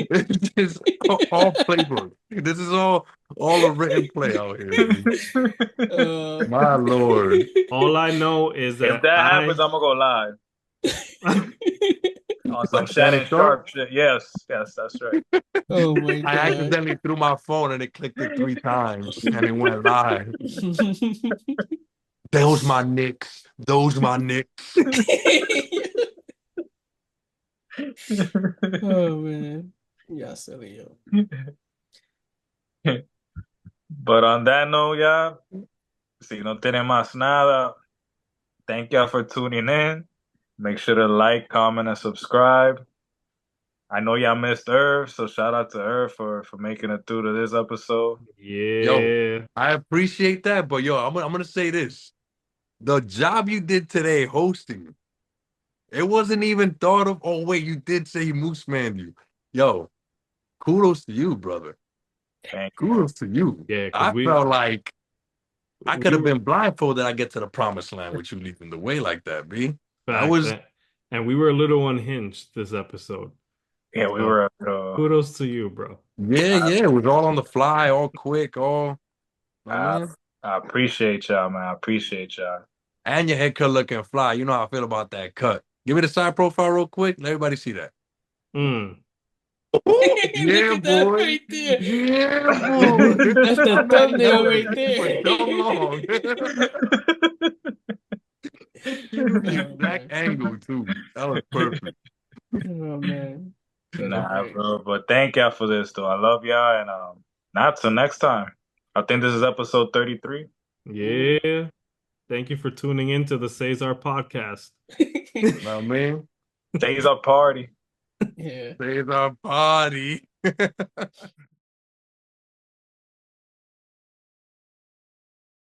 This is all playbook. This is all a written play out here, B. Uh, My Lord. All I know is If that that happens, I I'm gonna go live on some Like Shannon Shannon Sharp, Sharp shit. Yes, yes, that's right. oh my I god. accidentally threw my phone and it clicked it 3 times and it went live. Those my Knicks. Those my Knicks. Oh man. Yeah, silly yo. But on that note, yeah, si no tiene más nada, thank y'all for tuning in. Make sure to like, comment, and subscribe. I know y'all missed Irv, so shout out to Irv for making it through to this episode. Yo, yeah. I appreciate that, but yo, I'm gonna say this. The job you did today hosting, it wasn't even thought of. Oh, wait, you did say he moose manned you. Yo, kudos to you, brother. Thank you. Kudos to you. Yeah, because I we felt like I could we have were been blindfolded. I get to the promised land with you leading the way like that, B. I facts was, and we were a little unhinged this episode. Yeah, we So were. kudos to you, bro. yeah, I, yeah. It was all on the fly, all quick, all, I I mean, I appreciate y'all, man. I appreciate y'all. and your head cut looking fly. You know how I feel about that cut. Give me the side profile real quick. Let everybody see that. Mm. Oh, Look yeah, at that boy. right there. Yeah, boy. That's the My man thumbnail held right that shit for there. dumb long. He was the Oh exact man. angle, too. That was perfect. Oh man. Those are Nah, great. bro. But thank y'all for this, though. I love y'all, and not till next time. I think this is episode 33. Ooh. Yeah. Thank you for tuning in to the Cesar podcast. You know what I mean? Today's our party. Yeah. Today's our party.